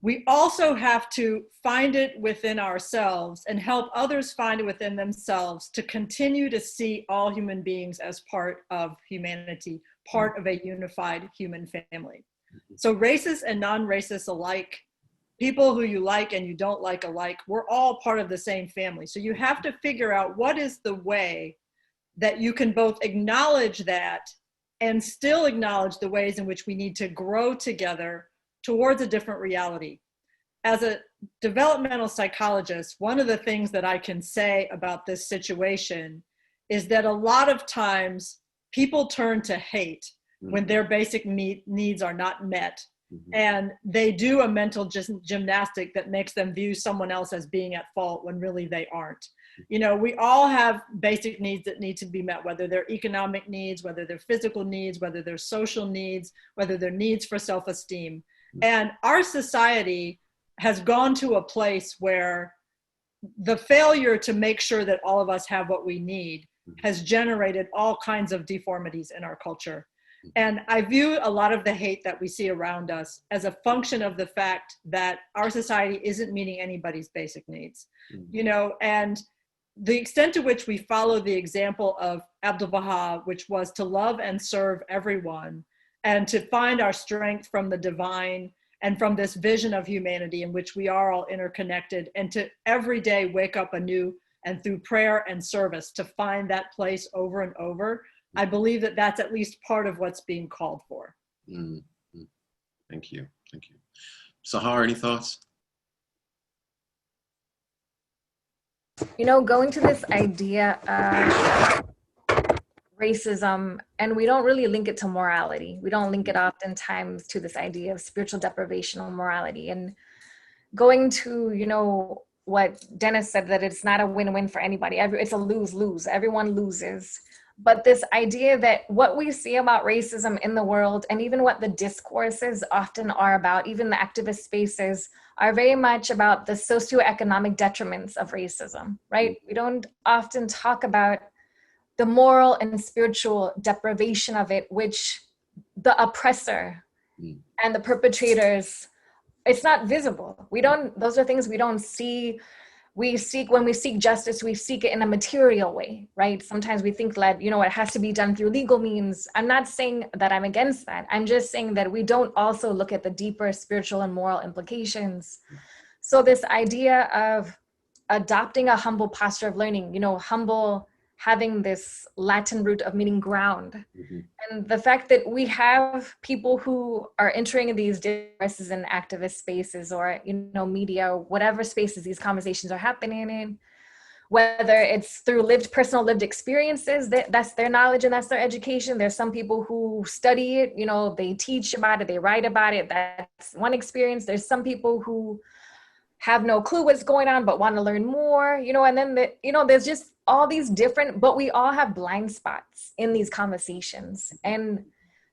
we also have to find it within ourselves and help others find it within themselves to continue to see all human beings as part of humanity, part of a unified human family. So racists and non-racists alike, people who you like and you don't like alike, we're all part of the same family. So you have to figure out what is the way that you can both acknowledge that and still acknowledge the ways in which we need to grow together towards a different reality. As a developmental psychologist, one of the things that I can say about this situation is that a lot of times people turn to hate when their basic needs are not met. And they do a mental gymnastic that makes them view someone else as being at fault when really they aren't. We all have basic needs that need to be met, whether they're economic needs, whether they're physical needs, whether they're social needs, whether they're needs for self-esteem. And our society has gone to a place where the failure to make sure that all of us have what we need has generated all kinds of deformities in our culture. And I view a lot of the hate that we see around us as a function of the fact that our society isn't meeting anybody's basic needs, and the extent to which we follow the example of Abdul Baha, which was to love and serve everyone and to find our strength from the divine and from this vision of humanity in which we are all interconnected, and to every day wake up anew and through prayer and service to find that place over and over. I believe that that's at least part of what's being called for. Thank you. Thank you. Sahar, any thoughts? Going to this idea of racism, and we don't really link it to morality. We don't link it oftentimes to this idea of spiritual deprivation or morality. And going to, what Dennis said, that it's not a win-win for anybody. It's a lose-lose. Everyone loses. But this idea that what we see about racism in the world, and even what the discourses often are about, even the activist spaces, are very much about the socioeconomic detriments of racism, right? We don't often talk about the moral and spiritual deprivation of it, which the oppressor and the perpetrators, it's not visible. Those are things we don't see. When we seek justice, we seek it in a material way, right? Sometimes we think that, it has to be done through legal means. I'm not saying that I'm against that. I'm just saying that we don't also look at the deeper spiritual and moral implications. So this idea of adopting a humble posture of learning, humble having this Latin root of meaning ground. And the fact that we have people who are entering these discourses in activist spaces or, media, whatever spaces these conversations are happening in, whether it's through personal lived experiences, that's their knowledge and that's their education. There's some people who study it, they teach about it, they write about it. That's one experience. There's some people who have no clue what's going on, but want to learn more, and then, there's just all these different, but we all have blind spots in these conversations. And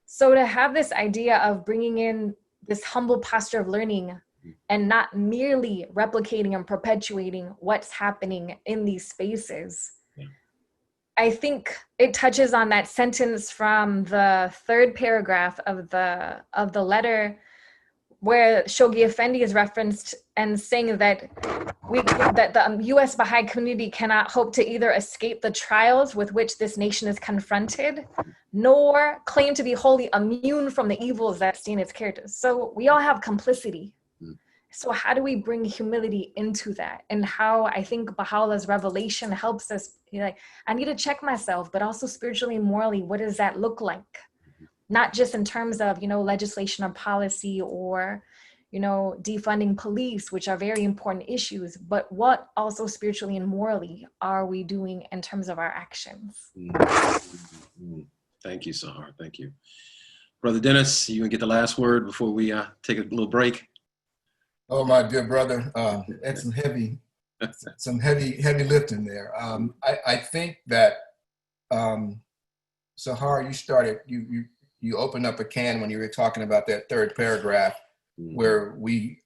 so to have this idea of bringing in this humble posture of learning and not merely replicating and perpetuating what's happening in these spaces, I think it touches on that sentence from the third paragraph of the letter, where Shoghi Effendi is referenced and saying that the U.S. Baha'i community cannot hope to either escape the trials with which this nation is confronted, nor claim to be wholly immune from the evils that stain its characters. So we all have complicity. So how do we bring humility into that? And how I think Baha'u'llah's revelation helps us, I need to check myself, but also spiritually and morally, what does that look like? Not just in terms of, legislation or policy or, defunding police, which are very important issues, but what also spiritually and morally are we doing in terms of our actions? Thank you, Sahar. Thank you. Brother Dennis, you want to get the last word before we take a little break? Oh, my dear brother, that's some heavy lifting there. I think that, Sahar, you opened up a can when you were talking about that third paragraph, where we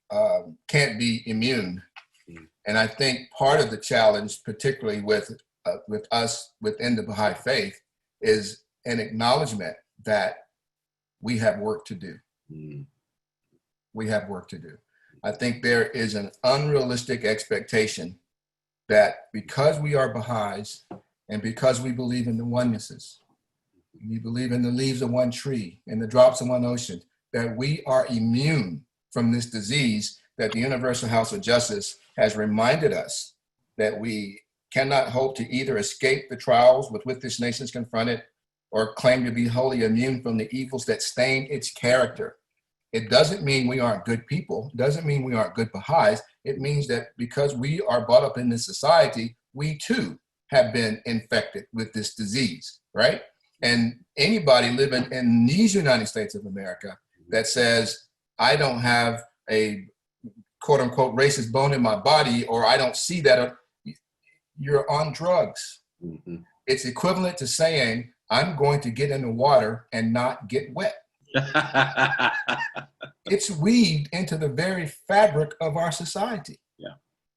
can't be immune. And I think part of the challenge, particularly with us within the Baha'i Faith, is an acknowledgement that we have work to do. We have work to do. I think there is an unrealistic expectation that because we are Baha'is and because we believe in the onenesses, we believe in the leaves of one tree and the drops of one ocean, that we are immune from this disease that the Universal House of Justice has reminded us that we cannot hope to either escape the trials with which this nation is confronted or claim to be wholly immune from the evils that stain its character. It doesn't mean we aren't good people. It doesn't mean we aren't good Baha'is. It means that because we are brought up in this society, we too have been infected with this disease, right? And anybody living in these United States of America that says, I don't have a quote unquote racist bone in my body, or I don't see that, you're on drugs. It's equivalent to saying, I'm going to get in the water and not get wet. It's weaved into the very fabric of our society. Yeah.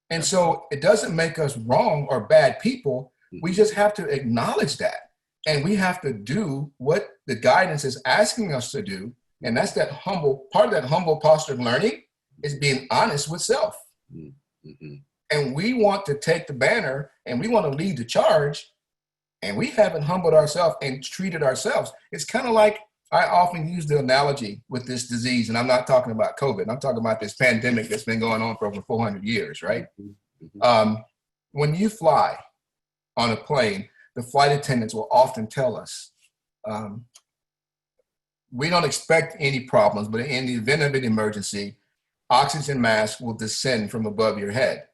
And so it doesn't make us wrong or bad people. We just have to acknowledge that. And we have to do what the guidance is asking us to do. And that's that humble, part of that humble posture of learning is being honest with self. And we want to take the banner and we want to lead the charge. And we haven't humbled ourselves and treated ourselves. It's kind of like, I often use the analogy with this disease, and I'm not talking about COVID. I'm talking about this pandemic that's been going on for over 400 years, right? When you fly on a plane, the flight attendants will often tell us, we don't expect any problems, but in the event of an emergency, oxygen mask will descend from above your head.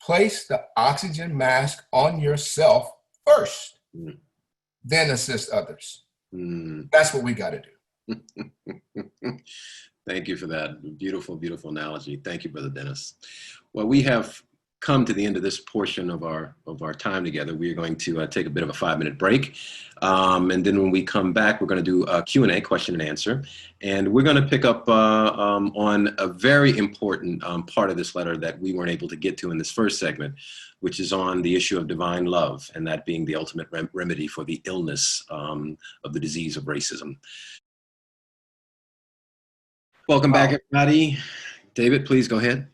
Place the oxygen mask on yourself first, then assist others. That's what we got to do. Thank you for that beautiful, beautiful analogy. Thank you, Brother Dennis. Well, we have come to the end of this portion of our time together. We are going to take a bit of a 5-minute break. And then when we come back, we're going to do a Q&A, question and answer. And we're going to pick up on a very important part of this letter that we weren't able to get to in this first segment, which is on the issue of divine love, and that being the ultimate remedy for the illness of the disease of racism. Welcome back, everybody. David, please go ahead.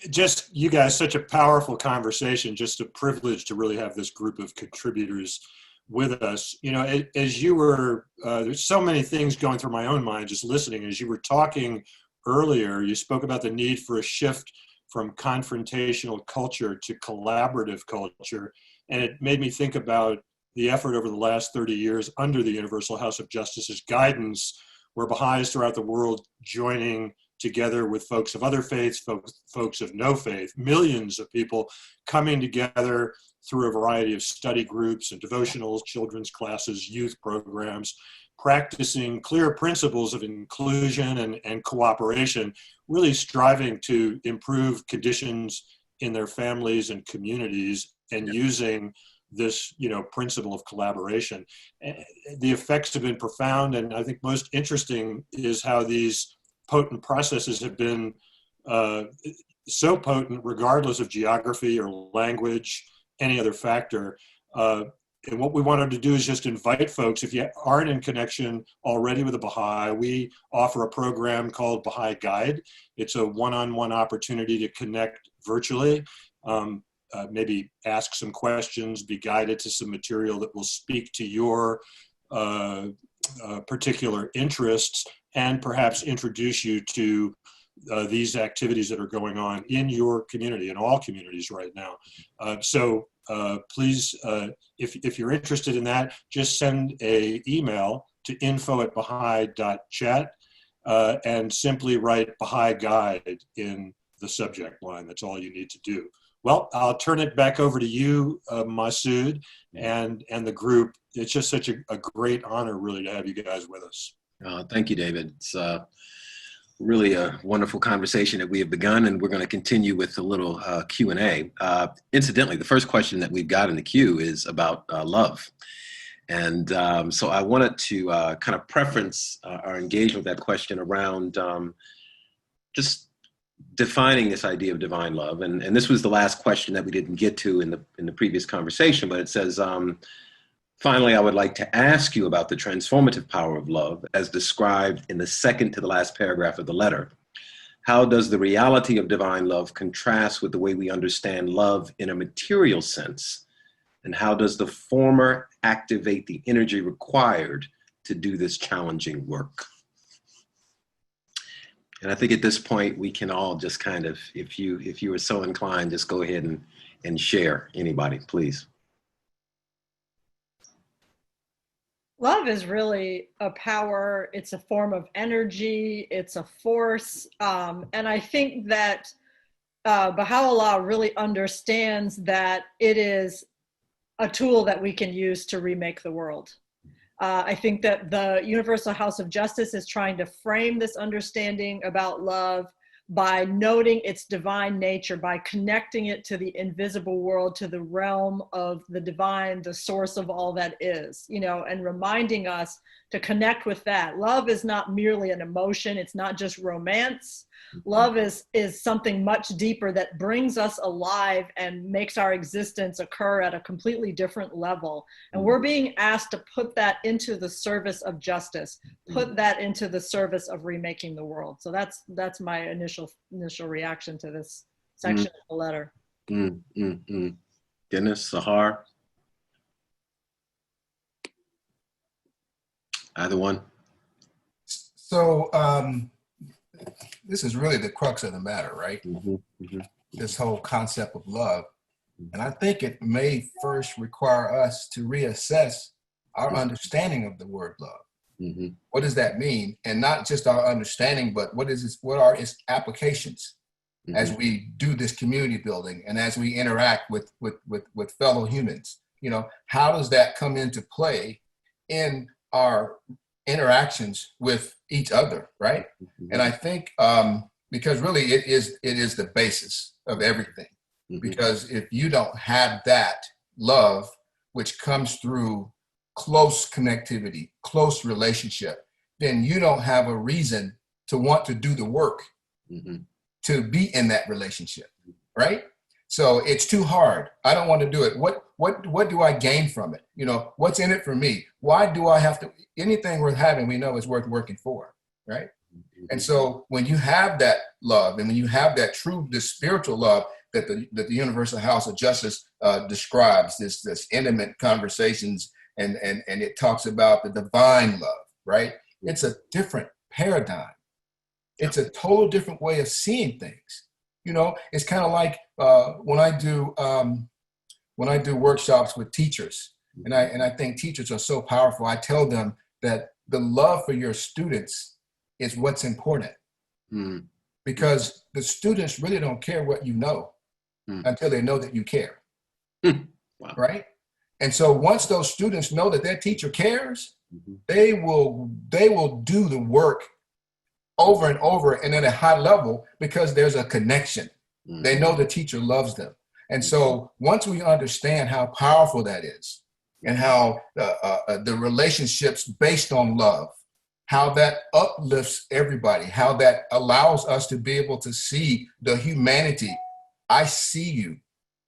Just, you guys, such a powerful conversation, just a privilege to really have this group of contributors with us. You know, as you were, there's so many things going through my own mind just listening. As you were talking earlier, you spoke about the need for a shift from confrontational culture to collaborative culture. And it made me think about the effort over the last 30 years under the Universal House of Justice's guidance, where Baha'is throughout the world joining together with folks of other faiths, folks of no faith, millions of people coming together through a variety of study groups and devotionals, children's classes, youth programs, practicing clear principles of inclusion and cooperation, really striving to improve conditions in their families and communities, and using this, principle of collaboration. The effects have been profound, and I think most interesting is how these potent processes have been so potent regardless of geography or language, any other factor. And what we wanted to do is just invite folks, if you aren't in connection already with a Baha'i, we offer a program called Baha'i Guide. It's a one-on-one opportunity to connect virtually, maybe ask some questions, be guided to some material that will speak to your particular interests, and perhaps introduce you to these activities that are going on in your community, in all communities right now. So please, if you're interested in that, just send an email to info@baha'i.chat. and simply write Baha'i Guide in the subject line. That's all you need to do. Well, I'll turn it back over to you, Masud, and the group. It's just such a great honor, really, to have you guys with us. Thank you, David. It's really a wonderful conversation that we have begun, and we're going to continue with a little Q&A. Incidentally, the first question that we've got in the queue is about love. And so I wanted to kind of preference our engagement with that question around just defining this idea of divine love. And this was the last question that we didn't get to in the previous conversation, but it says, finally, I would like to ask you about the transformative power of love as described in the second to the last paragraph of the letter. How does the reality of divine love contrast with the way we understand love in a material sense? And how does the former activate the energy required to do this challenging work? And I think at this point, we can all just kind of, if you are so inclined, just go ahead and share. Anybody, please. Love is really a power. It's a form of energy. It's a force. And I think that Baha'u'llah really understands that it is a tool that we can use to remake the world. I think that the Universal House of Justice is trying to frame this understanding about love by noting its divine nature, by connecting it to the invisible world, to the realm of the divine, the source of all that is, and reminding us to connect with that. Love is not merely an emotion. It's not just romance. Love is something much deeper that brings us alive and makes our existence occur at a completely different level. And we're being asked to put that into the service of justice, put that into the service of remaking the world. So that's my initial reaction to this section of the letter. Dennis, Sahar? Either one? So, this is really the crux of the matter, right? This whole concept of love. And I think it may first require us to reassess our understanding of the word love. What does that mean? And not just our understanding, but what are its applications as we do this community building and as we interact with fellow humans? How does that come into play in our interactions with each other, right? And I think because really it is the basis of everything. Because if you don't have that love, which comes through close connectivity, close relationship, then you don't have a reason to want to do the work to be in that relationship, right? So it's too hard. I don't want to do it. What do I gain from it? What's in it for me? Why do I have to? Anything worth having, we know is worth working for, right? And so when you have that love, and when you have that this spiritual love that the Universal House of Justice describes, this intimate conversations, and it talks about the divine love, right? It's a different paradigm. It's a total different way of seeing things. It's kind of like when I do workshops with teachers, and I think teachers are so powerful. I tell them that the love for your students is what's important, because the students really don't care what you know until they know that you care, Wow. right? And so once those students know that their teacher cares, they will do the work over and over and at a high level because there's a connection. They know the teacher loves them. And so once we understand how powerful that is and how the relationships based on love, how that uplifts everybody, how that allows us to be able to see the humanity. I see you.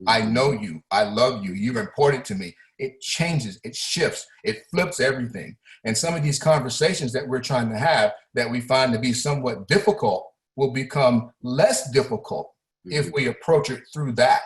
I know you. I love you. You're important to me. It changes, it shifts, it flips everything. And some of these conversations that we're trying to have that we find to be somewhat difficult will become less difficult if we approach it through that.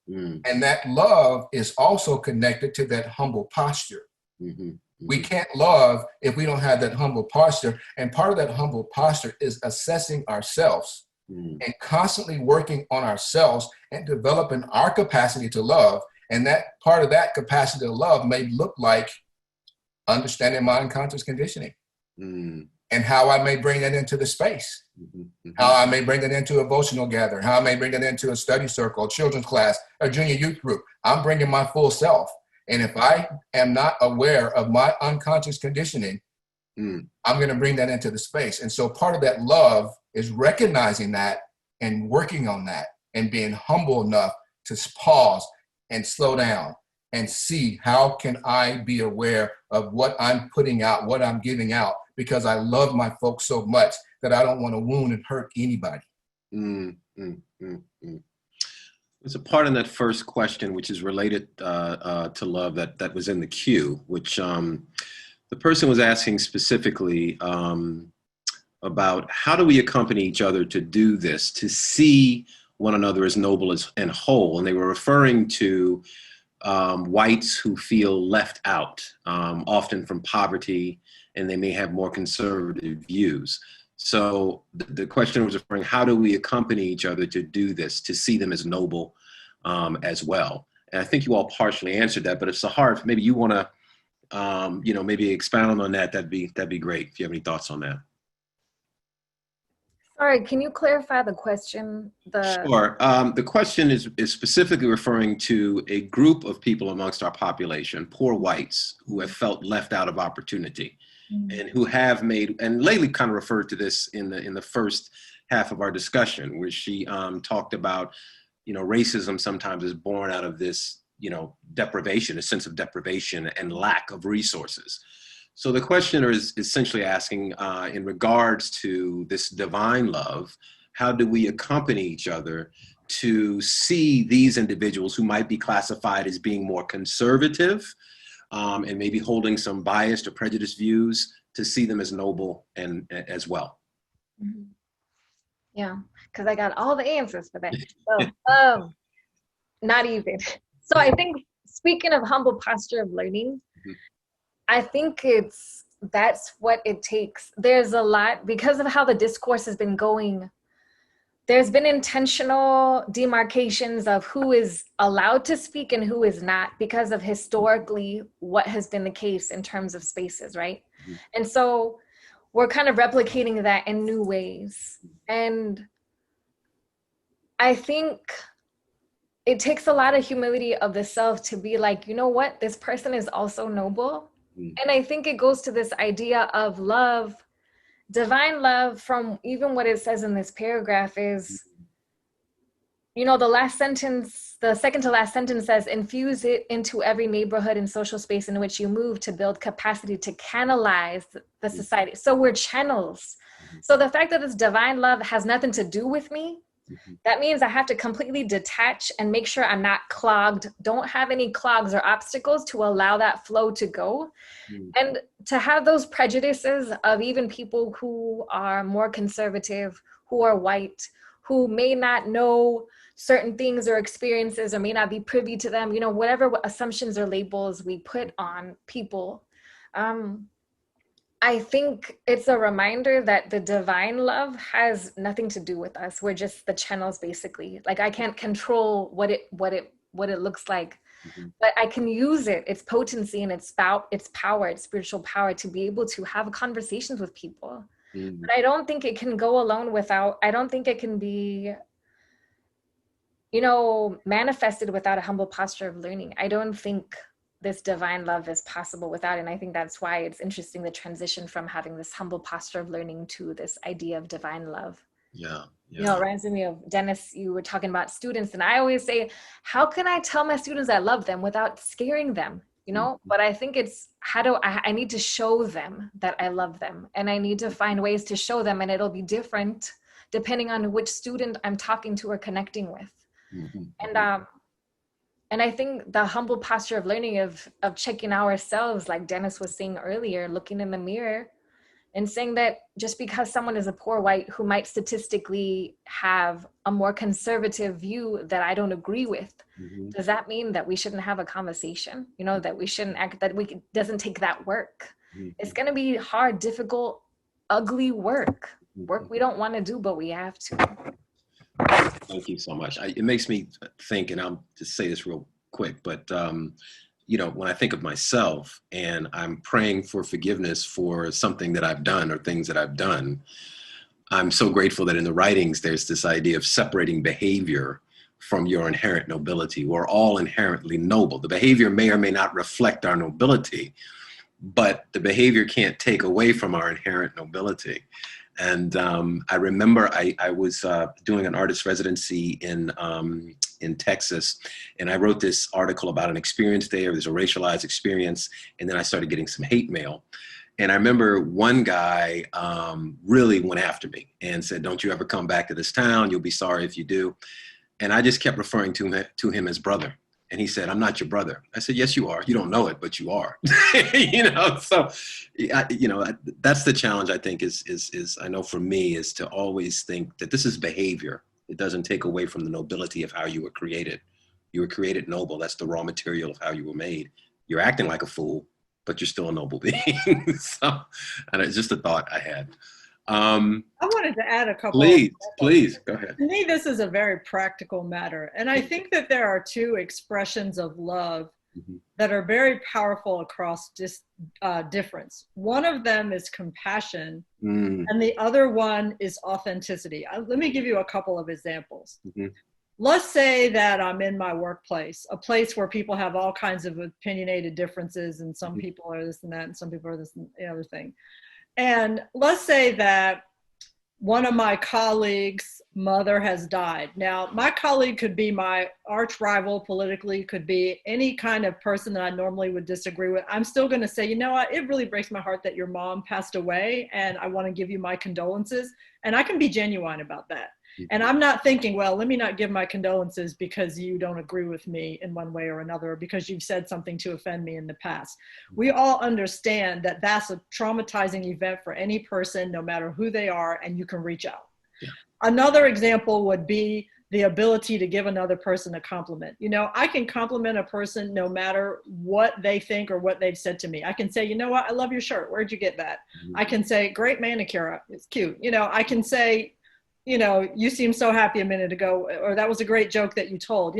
And that love is also connected to that humble posture. We can't love if we don't have that humble posture. And part of that humble posture is assessing ourselves and constantly working on ourselves and developing our capacity to love. And that part of that capacity to love may look like understanding mind conscious conditioning. and how I may bring that into the space, how I may bring it into a devotional gathering, how I may bring it into a study circle, a children's class, a junior youth group. I'm bringing my full self. And if I am not aware of my unconscious conditioning, I'm going to bring that into the space. And so part of that love is recognizing that and working on that and being humble enough to pause and slow down and see how can I be aware of what I'm putting out, what I'm giving out, because I love my folks so much that I don't want to wound and hurt anybody. There's a part in that first question which is related to love that was in the queue, which the person was asking specifically about how do we accompany each other to do this, to see one another as noble and whole. And they were referring to whites who feel left out, often from poverty, and they may have more conservative views. So the question was referring, how do we accompany each other to do this, to see them as noble as well? And I think you all partially answered that, but if Sahar, if maybe you want to, maybe expound on that, that'd be great if you have any thoughts on that. Sorry, can you clarify the question? Sure. The question is specifically referring to a group of people amongst our population, poor whites, who have felt left out of opportunity and who have made, and Layli kind of referred to this in the first half of our discussion, where she talked about, racism sometimes is born out of this, deprivation, a sense of deprivation and lack of resources. So the questioner is essentially asking, in regards to this divine love, how do we accompany each other to see these individuals who might be classified as being more conservative and maybe holding some biased or prejudiced views, to see them as noble and as well? Yeah, because I got all the answers for that. So, not even. So I think, speaking of humble posture of learning, I think that's what it takes. There's a lot, because of how the discourse has been going, there's been intentional demarcations of who is allowed to speak and who is not, because of historically what has been the case in terms of spaces, right? And so we're kind of replicating that in new ways. And I think it takes a lot of humility of the self to be like, you know what, this person is also noble. And I think it goes to this idea of love, divine love, from even what it says in this paragraph is, the last sentence, the second to last sentence says, infuse it into every neighborhood and social space in which you move to build capacity to canalize the society. So we're channels. So the fact that this divine love has nothing to do with me, that means I have to completely detach and make sure I'm not clogged, don't have any clogs or obstacles to allow that flow to go. And to have those prejudices of even people who are more conservative, who are white, who may not know certain things or experiences or may not be privy to them, whatever assumptions or labels we put on people. I think it's a reminder that the divine love has nothing to do with us. We're just the channels, basically. Like, I can't control what it looks like, but I can use it, its potency and its power, its spiritual power, to be able to have conversations with people. But I don't think it can go alone without, I don't think it can be, manifested without a humble posture of learning. I don't think this divine love is possible without it. And I think that's why it's interesting, the transition from having this humble posture of learning to this idea of divine love. Yeah. It reminds me of, Dennis, you were talking about students, and I always say, how can I tell my students I love them without scaring them? But I think it's, I need to show them that I love them, and I need to find ways to show them, and it'll be different depending on which student I'm talking to or connecting with. And I think the humble posture of learning, of checking ourselves, like Dennis was saying earlier, looking in the mirror and saying that just because someone is a poor white who might statistically have a more conservative view that I don't agree with, does that mean that we shouldn't have a conversation? That we shouldn't act, that doesn't take that work. It's going to be hard, difficult, ugly work we don't want to do, but we have to. Thank you so much. It makes me think, and I'll just say this real quick, but when I think of myself and I'm praying for forgiveness for something that I've done or things that I've done, I'm so grateful that in the writings, there's this idea of separating behavior from your inherent nobility. We're all inherently noble. The behavior may or may not reflect our nobility, but the behavior can't take away from our inherent nobility. And I remember I was doing an artist residency in Texas, and I wrote this article about an experience there. There's a racialized experience, and then I started getting some hate mail. And I remember one guy really went after me and said, "Don't you ever come back to this town. You'll be sorry if you do." And I just kept referring to him as brother. And he said, "I'm not your brother." I said, "Yes, you are. You don't know it, but you are." So, that's the challenge, I think, is I know for me, is to always think that this is behavior. It doesn't take away from the nobility of how you were created. You were created noble. That's the raw material of how you were made. You're acting like a fool, but you're still a noble being. And it's just a thought I had. I wanted to add a couple. Please, go ahead. To me, this is a very practical matter. And I think that there are two expressions of love that are very powerful across difference. One of them is compassion, and the other one is authenticity. Let me give you a couple of examples. Let's say that I'm in my workplace, a place where people have all kinds of opinionated differences, and some people are this and that, and some people are this and the other thing. And let's say that one of my colleagues' mother has died. Now, my colleague could be my arch rival politically, could be any kind of person that I normally would disagree with. I'm still going to say, you know what, it really breaks my heart that your mom passed away, and I want to give you my condolences. And I can be genuine about that. And I'm not thinking, well, let me not give my condolences because you don't agree with me in one way or another, or because you've said something to offend me in the past. We all understand that that's a traumatizing event for any person, no matter who they are, and you can reach out. Another example would be the ability to give another person a compliment. I can compliment a person no matter what they think or what they've said to me. I can say, you know what, I love your shirt. Where'd you get that? I can say, great manicure. It's cute. I can say, you seemed so happy a minute ago, or that was a great joke that you told.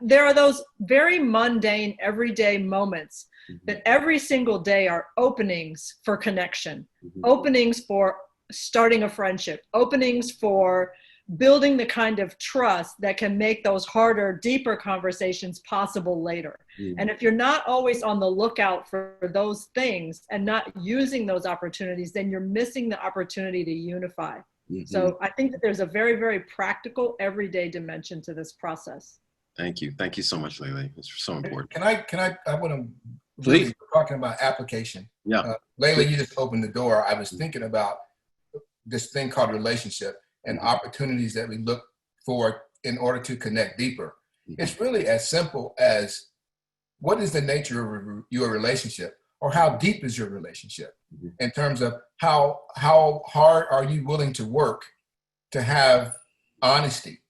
There are those very mundane, everyday moments that every single day are openings for connection, openings for starting a friendship, openings for building the kind of trust that can make those harder, deeper conversations possible later. And if you're not always on the lookout for those things and not using those opportunities, then you're missing the opportunity to unify. So I think that there's a very, very practical, everyday dimension to this process. Thank you. Thank you so much, Layli. It's so important. Can I want to, please, talking about application. Yeah. Layli, you just opened the door. I was thinking about this thing called relationship and opportunities that we look for in order to connect deeper. It's really as simple as, what is the nature of your relationship, or how deep is your relationship, in terms of how hard are you willing to work to have honesty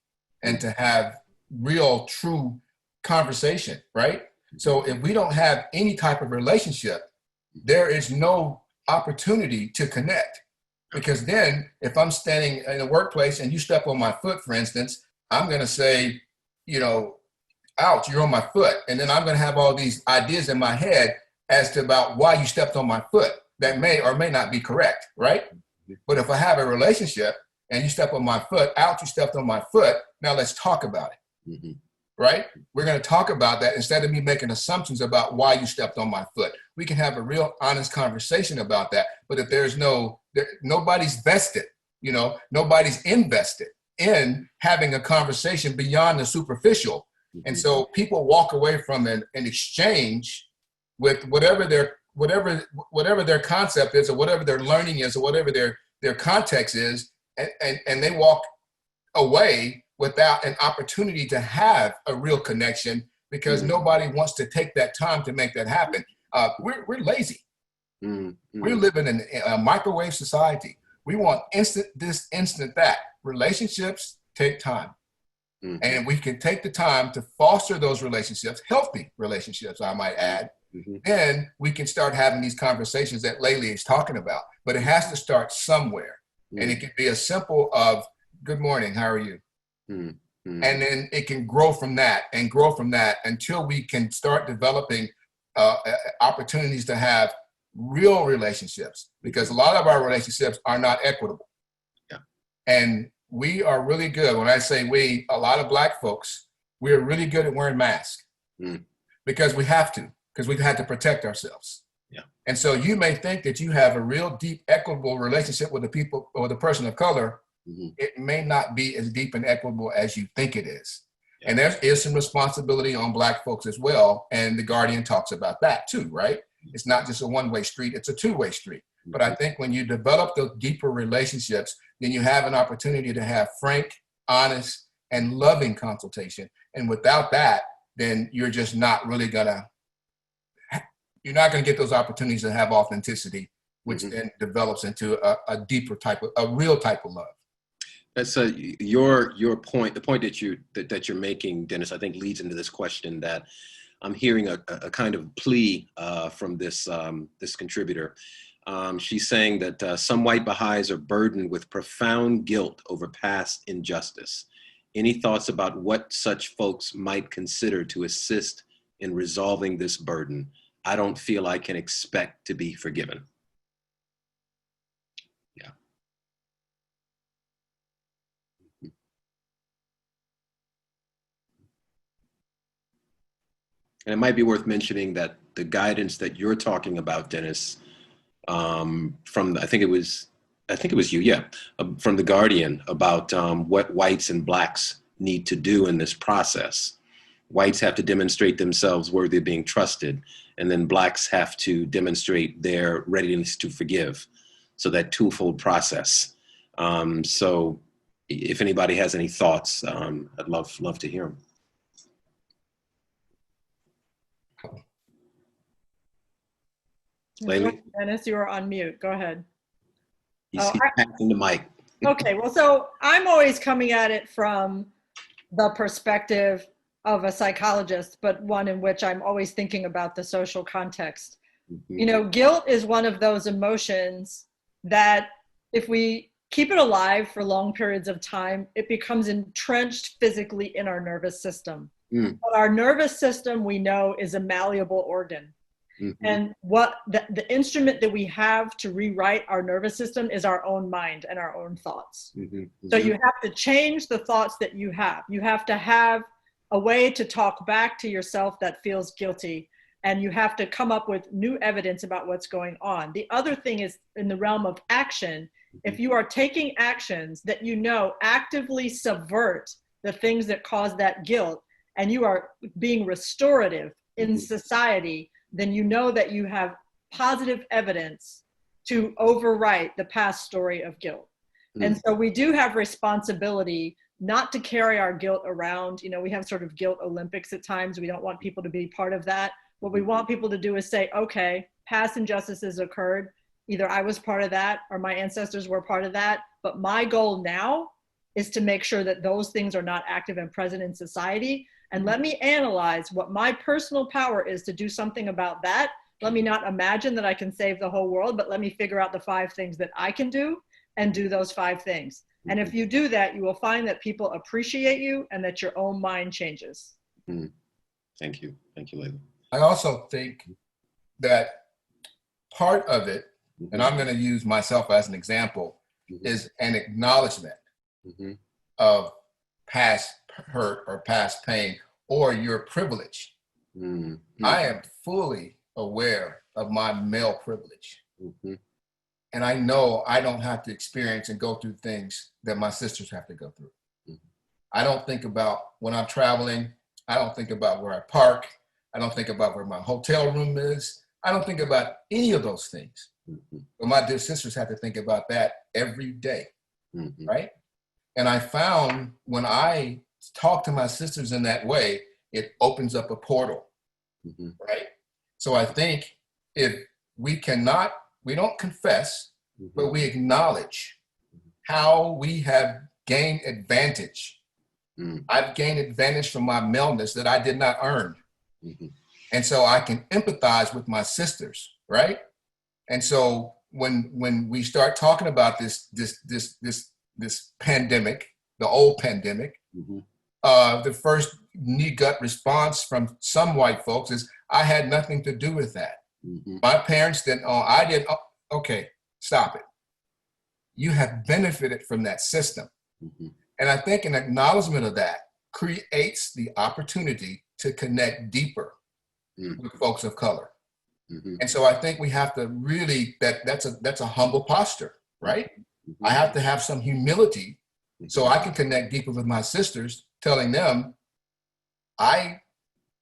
and to have real, true conversation, right? So if we don't have any type of relationship, there is no opportunity to connect. Because then if I'm standing in a workplace and you step on my foot, for instance, I'm going to say, ouch, you're on my foot. And then I'm going to have all these ideas in my head as to about why you stepped on my foot that may or may not be correct, right? But if I have a relationship and you step on my foot, ouch, you stepped on my foot, now let's talk about it, right? We're going to talk about that instead of me making assumptions about why you stepped on my foot. We can have a real honest conversation about that. But if there's nobody's vested, nobody's invested in having a conversation beyond the superficial. And so people walk away from an exchange with whatever their concept is, or whatever their learning is, or whatever their context is, and they walk away without an opportunity to have a real connection, because nobody wants to take that time to make that happen. We're lazy. We're living in a microwave society. We want instant this, instant that. Relationships take time. And we can take the time to foster those relationships, healthy relationships, I might add. Then we can start having these conversations that Layli is talking about. But it has to start somewhere. And it can be as simple of, good morning, how are you? And then it can grow from that and grow from that until we can start developing opportunities to have real relationships, because a lot of our relationships are not equitable. Yeah. And we are really good. When I say we, a lot of Black folks, we're really good at wearing masks because we have to, because we've had to protect ourselves. Yeah. And so you may think that you have a real deep, equitable relationship with the people or the person of color. It may not be as deep and equitable as you think it is. Yeah. And there is some responsibility on Black folks as well. And the Guardian talks about that too, right? It's not just a one-way street, it's a two-way street. But I think when you develop those deeper relationships, then you have an opportunity to have frank, honest, and loving consultation. And without that, then you're just not really you're not gonna get those opportunities to have authenticity, which then develops into a deeper type of, a real type of love. That's your point, the point that you're making, Dennis, I think leads into this question that I'm hearing a kind of plea from this contributor. She's saying that some white Baha'is are burdened with profound guilt over past injustice. Any thoughts about what such folks might consider to assist in resolving this burden? I don't feel I can expect to be forgiven. Yeah. And it might be worth mentioning that the guidance that you're talking about, Dennis, from I think it was you, yeah, from the Guardian about what whites and Blacks need to do in this process. Whites have to demonstrate themselves worthy of being trusted, and then Blacks have to demonstrate their readiness to forgive. So that twofold process. So if anybody has any thoughts, I'd love to hear them. Layli? Dennis, you are on mute. Go ahead. He's passing the mic. Okay, well, so I'm always coming at it from the perspective of a psychologist, but one in which I'm always thinking about the social context. You know, guilt is one of those emotions that if we keep it alive for long periods of time, it becomes entrenched physically in our nervous system. But our nervous system, we know, is a malleable organ. And what the instrument that we have to rewrite our nervous system is our own mind and our own thoughts. So you have to change the thoughts that you have. You have to have a way to talk back to yourself that feels guilty. And you have to come up with new evidence about what's going on. The other thing is in the realm of action. If you are taking actions that you know actively subvert the things that cause that guilt, and you are being restorative in society, then you know that you have positive evidence to overwrite the past story of guilt. And so we do have responsibility not to carry our guilt around. You know, we have sort of guilt Olympics at times. We don't want people to be part of that. What we want people to do is say, okay, past injustices occurred. Either I was part of that or my ancestors were part of that. But my goal now is to make sure that those things are not active and present in society. And let me analyze what my personal power is to do something about that. Let me not imagine that I can save the whole world, but let me figure out the 5 things that I can do and do those 5 things. And if you do that, you will find that people appreciate you and that your own mind changes. Thank you. Thank you, Layli. I also think that part of it, and I'm going to use myself as an example, is an acknowledgement of past hurt or past pain or your privilege. I am fully aware of my male privilege. And I know I don't have to experience and go through things that my sisters have to go through. I don't think about when I'm traveling, I don't think about where I park. I don't think about where my hotel room is. I don't think about any of those things. But my dear sisters have to think about that every day, right? And I found when I talk to my sisters in that way, it opens up a portal, right? So I think if we don't confess, but we acknowledge how we have gained advantage. I've gained advantage from my maleness that I did not earn. And so I can empathize with my sisters, right? And so when we start talking about this pandemic, the old pandemic, the first knee gut response from some white folks is, I had nothing to do with that. Mm-hmm. My parents didn't, okay, stop it. You have benefited from that system. Mm-hmm. And I think an acknowledgement of that creates the opportunity to connect deeper with folks of color. Mm-hmm. And so I think we have to really, that's a humble posture, right? Mm-hmm. I have to have some humility so I can connect deeper with my sisters, telling them I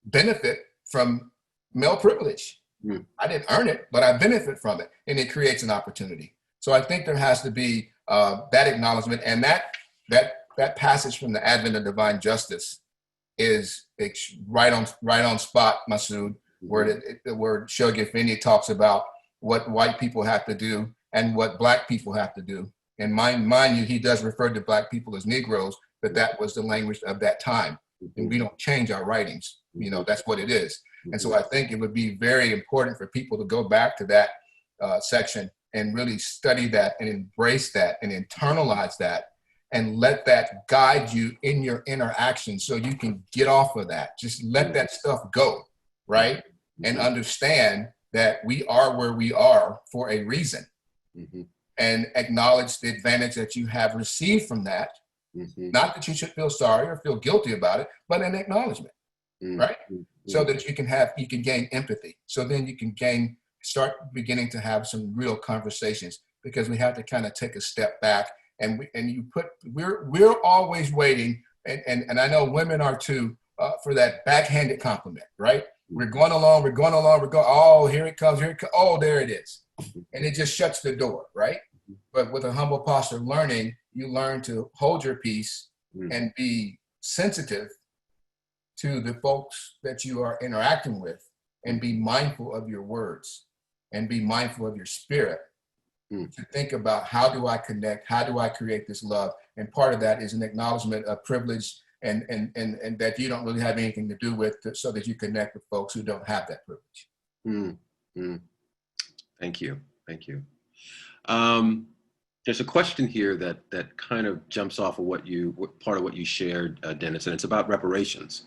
benefit from male privilege. Mm-hmm. I didn't earn it, but I benefit from it, and it creates an opportunity. So I think there has to be that acknowledgement, and that passage from the Advent of Divine Justice is right on spot, Masud, where Shoghi Effendi talks about what white people have to do and what Black people have to do. And mind you, he does refer to Black people as Negroes, but that was the language of that time. And we don't change our writings. You know, that's what it is. And so I think it would be very important for people to go back to that section and really study that and embrace that and internalize that and let that guide you in your interactions so you can get off of that. Just let that stuff go, right? And understand that we are where we are for a reason. Mm-hmm. And acknowledge the advantage that you have received from that. Mm-hmm. Not that you should feel sorry or feel guilty about it, but an acknowledgement, right? So that you can gain empathy. So then you can start beginning to have some real conversations, because we have to kind of take a step back and we're always waiting. And I know women are too, for that backhanded compliment, right? We're going along, oh, here it comes, oh, there it is. And it just shuts the door, right? But with a humble posture of learning, you learn to hold your peace and be sensitive to the folks that you are interacting with, and be mindful of your words and be mindful of your spirit to think about, how do I connect? How do I create this love? And part of that is an acknowledgement of privilege and that you don't really have anything to do with, so that you connect with folks who don't have that privilege. Thank you. There's a question here that kind of jumps off of part of what you shared, Dennis, and it's about reparations.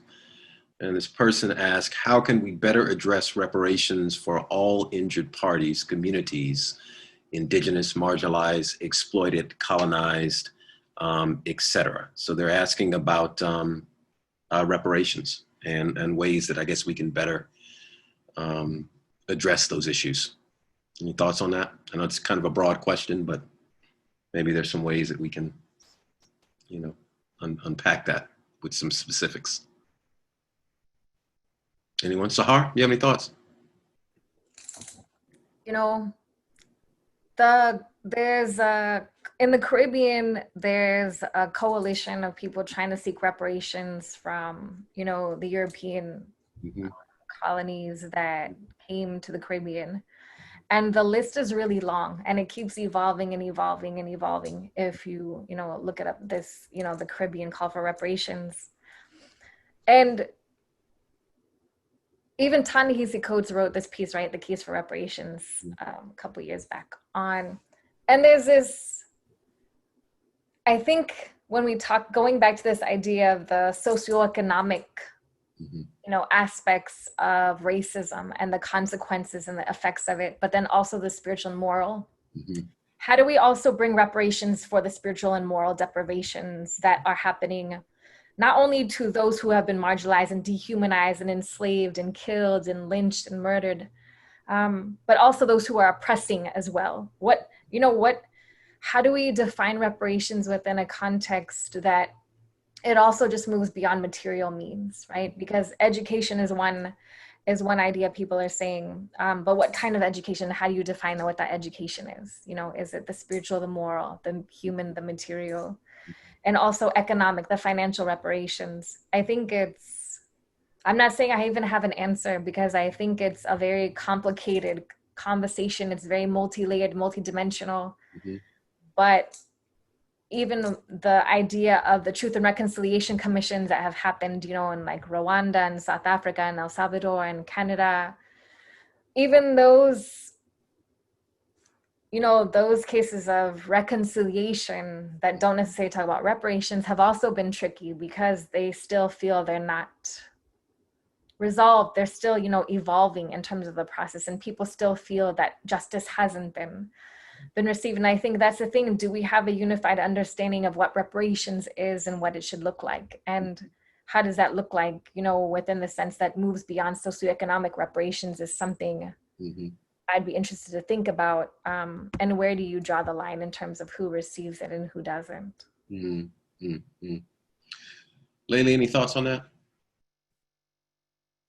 And this person asked, how can we better address reparations for all injured parties, communities, indigenous, marginalized, exploited, colonized, etc.? So they're asking about reparations and ways that I guess we can better address those issues. Any thoughts on that? I know it's kind of a broad question, but maybe there's some ways that we can, unpack that with some specifics. Anyone? Sahar, you have any thoughts? In the Caribbean, there's a coalition of people trying to seek reparations from, the European colonies that came to the Caribbean. And the list is really long, and it keeps evolving and evolving and evolving. If you, look it up, this, the Caribbean call for reparations. And even Ta-Nehisi Coates wrote this piece, right? The Case for Reparations, a couple years back on. And there's this, I think when we talk, going back to this idea of the socioeconomic, aspects of racism and the consequences and the effects of it, but then also the spiritual and moral. How do we also bring reparations for the spiritual and moral deprivations that are happening, not only to those who have been marginalized and dehumanized and enslaved and killed and lynched and murdered, but also those who are oppressing as well? How do we define reparations within a context that it also just moves beyond material means, right? Because education is one idea people are saying, but what kind of education? How do you define what that education is? Is it the spiritual, the moral, the human, the material? And also economic, the financial reparations. I think I'm not saying I even have an answer, because I think it's a very complicated conversation. It's very multi-layered, multi-dimensional. But even the idea of the Truth and Reconciliation Commissions that have happened, in like Rwanda and South Africa and El Salvador and Canada, even those, those cases of reconciliation that don't necessarily talk about reparations have also been tricky, because they still feel they're not resolved, they're still, evolving in terms of the process, and people still feel that justice hasn't been received. And I think that's the thing. Do we have a unified understanding of what reparations is and what it should look like? And how does that look like, within the sense that moves beyond socioeconomic reparations is something I'd be interested to think about. And where do you draw the line in terms of who receives it and who doesn't? Layli, any thoughts on that?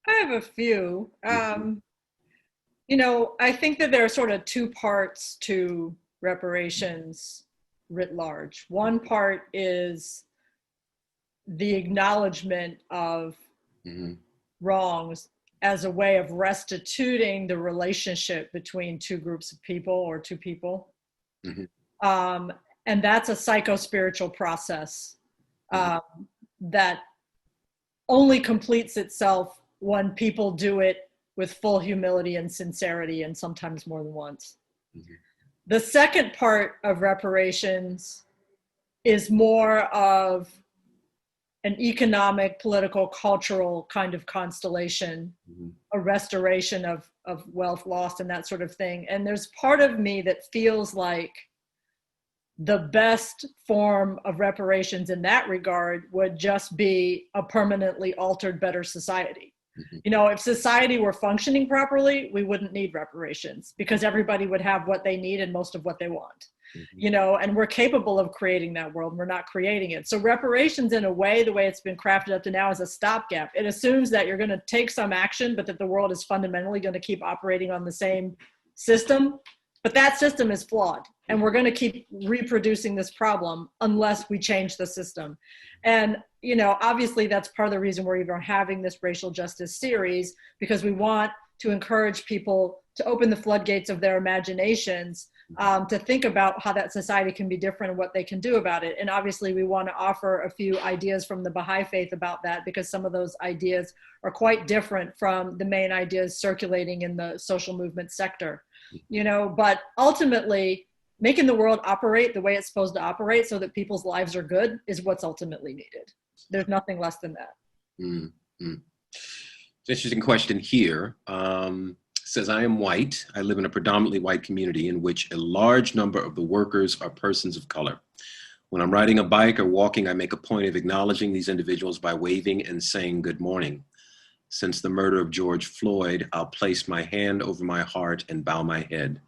I have a few. I think that there are sort of two parts to reparations writ large. One part is the acknowledgement of wrongs as a way of restituting the relationship between two groups of people or two people. And that's a psycho-spiritual process that only completes itself when people do it with full humility and sincerity, and sometimes more than once. The second part of reparations is more of an economic, political, cultural kind of constellation, a restoration of wealth lost and that sort of thing. And there's part of me that feels like the best form of reparations in that regard would just be a permanently altered, better society. If society were functioning properly, we wouldn't need reparations because everybody would have what they need and most of what they want. And we're capable of creating that world. We're not creating it. So reparations, in a way, the way it's been crafted up to now, is a stopgap. It assumes that you're going to take some action, but that the world is fundamentally going to keep operating on the same system. But that system is flawed, and we're going to keep reproducing this problem unless we change the system. And, obviously that's part of the reason we're even having this racial justice series, because we want to encourage people to open the floodgates of their imaginations, to think about how that society can be different and what they can do about it. And obviously we want to offer a few ideas from the Baha'i Faith about that, because some of those ideas are quite different from the main ideas circulating in the social movement sector. But ultimately making the world operate the way it's supposed to operate so that people's lives are good is what's ultimately needed. There's nothing less than that. Interesting question here. Says, I am white. I live in a predominantly white community in which a large number of the workers are persons of color. When I'm riding a bike or walking, I make a point of acknowledging these individuals by waving and saying good morning. Since the murder of George Floyd, I'll place my hand over my heart and bow my head.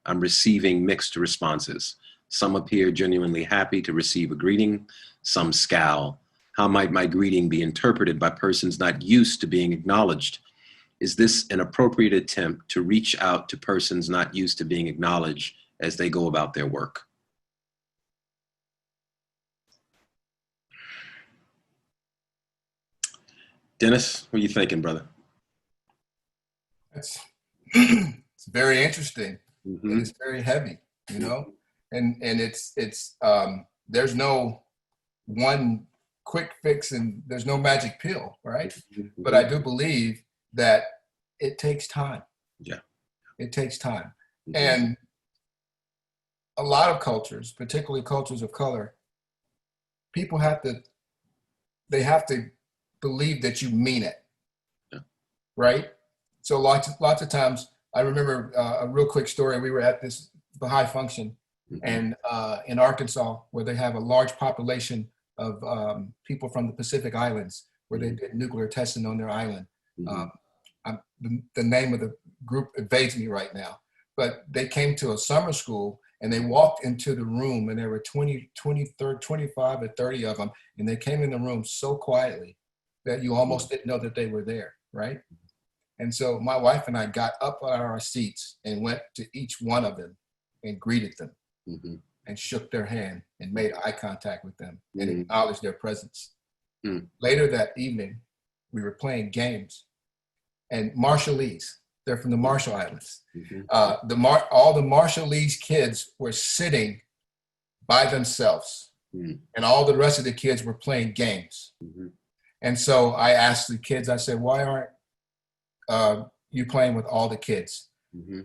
I'm receiving mixed responses. Some appear genuinely happy to receive a greeting, some scowl. How might my greeting be interpreted by persons not used to being acknowledged? Is this an appropriate attempt to reach out to persons not used to being acknowledged as they go about their work? Dennis, what are you thinking, brother? It's very interesting. And it's very heavy, and it's there's no one quick fix and there's no magic pill, right? But I do believe that it takes time. Yeah. It takes time. And a lot of cultures, particularly cultures of color, people have to believe that you mean it. Yeah. Right? So lots of times, I remember a real quick story. We were at this Baha'i function and in Arkansas, where they have a large population of people from the Pacific Islands, where they did nuclear testing on their island. The name of the group evades me right now, but they came to a summer school and they walked into the room, and there were 25 or 30 of them, and they came in the room so quietly that you almost didn't know that they were there, right? And so my wife and I got up out of our seats and went to each one of them and greeted them and shook their hand and made eye contact with them and acknowledged their presence. Later that evening, we were playing games, and Marshallese, they're from the Marshall Islands. All the Marshallese kids were sitting by themselves, and all the rest of the kids were playing games. And so I asked the kids, I said, why aren't you playing with all the kids?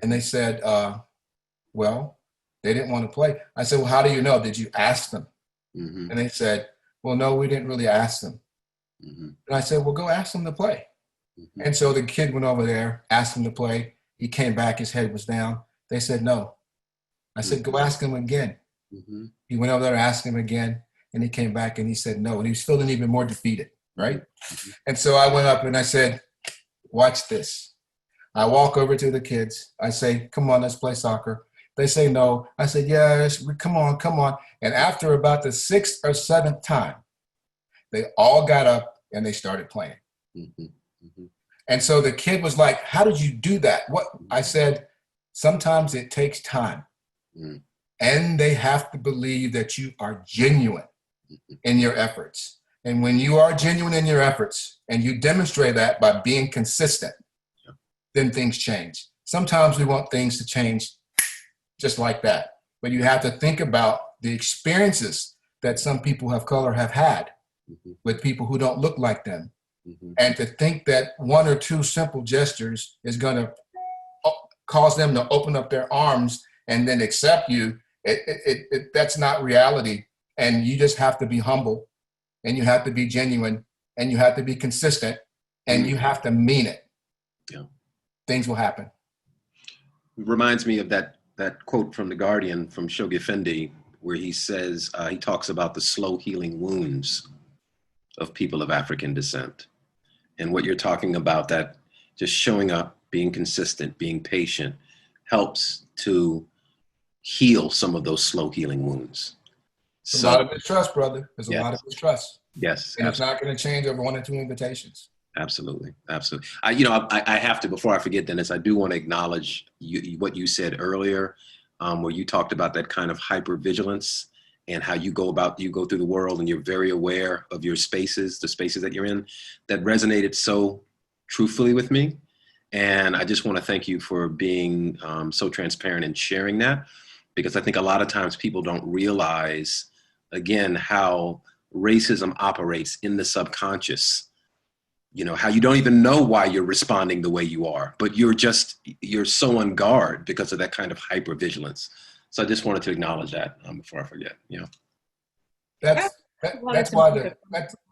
And they said, well, they didn't want to play. I said, well, how do you know? Did you ask them? And they said, well, no, we didn't really ask them. And I said, well, go ask them to play. Mm-hmm. And so the kid went over there, asked him to play. He came back, his head was down. They said no. I said, go ask him again. Mm-hmm. He went over there, asked him again, and he came back and he said no. And he was feeling even more defeated, right? Mm-hmm. And so I went up and I said, watch this. I walk over to the kids. I say, come on, let's play soccer. They say no. I said, yes, come on, come on. And after about the 6th or 7th time, they all got up and they started playing. Mm-hmm. Mm-hmm. And so the kid was like, how did you do that? What? I said, sometimes it takes time. Mm-hmm. And they have to believe that you are genuine in your efforts. And when you are genuine in your efforts and you demonstrate that by being consistent, then things change. Sometimes we want things to change just like that. But you have to think about the experiences that some people of color have had with people who don't look like them. And to think that 1 or 2 simple gestures is going to cause them to open up their arms and then accept you, that's not reality. And you just have to be humble, and you have to be genuine, and you have to be consistent, and you have to mean it. Yeah. Things will happen. It reminds me of that quote from The Guardian from Shoghi Effendi, where he says, he talks about the slow healing wounds of people of African descent. And what you're talking about, that just showing up, being consistent, being patient, helps to heal some of those slow healing wounds. There's a lot of mistrust, brother. There's a lot of mistrust. Yes. And it's not going to change over 1 or 2 invitations. Absolutely. Absolutely. I have to, before I forget, Dennis, I do want to acknowledge what you said earlier, where you talked about that kind of hypervigilance and how you go through the world and you're very aware of your spaces, the spaces that you're in. That resonated so truthfully with me. And I just want to thank you for being so transparent and sharing that, because I think a lot of times people don't realize, again, how racism operates in the subconscious. You know, how you don't even know why you're responding the way you are, but you're so on guard because of that kind of hypervigilance. So I just wanted to acknowledge that before I forget. That's why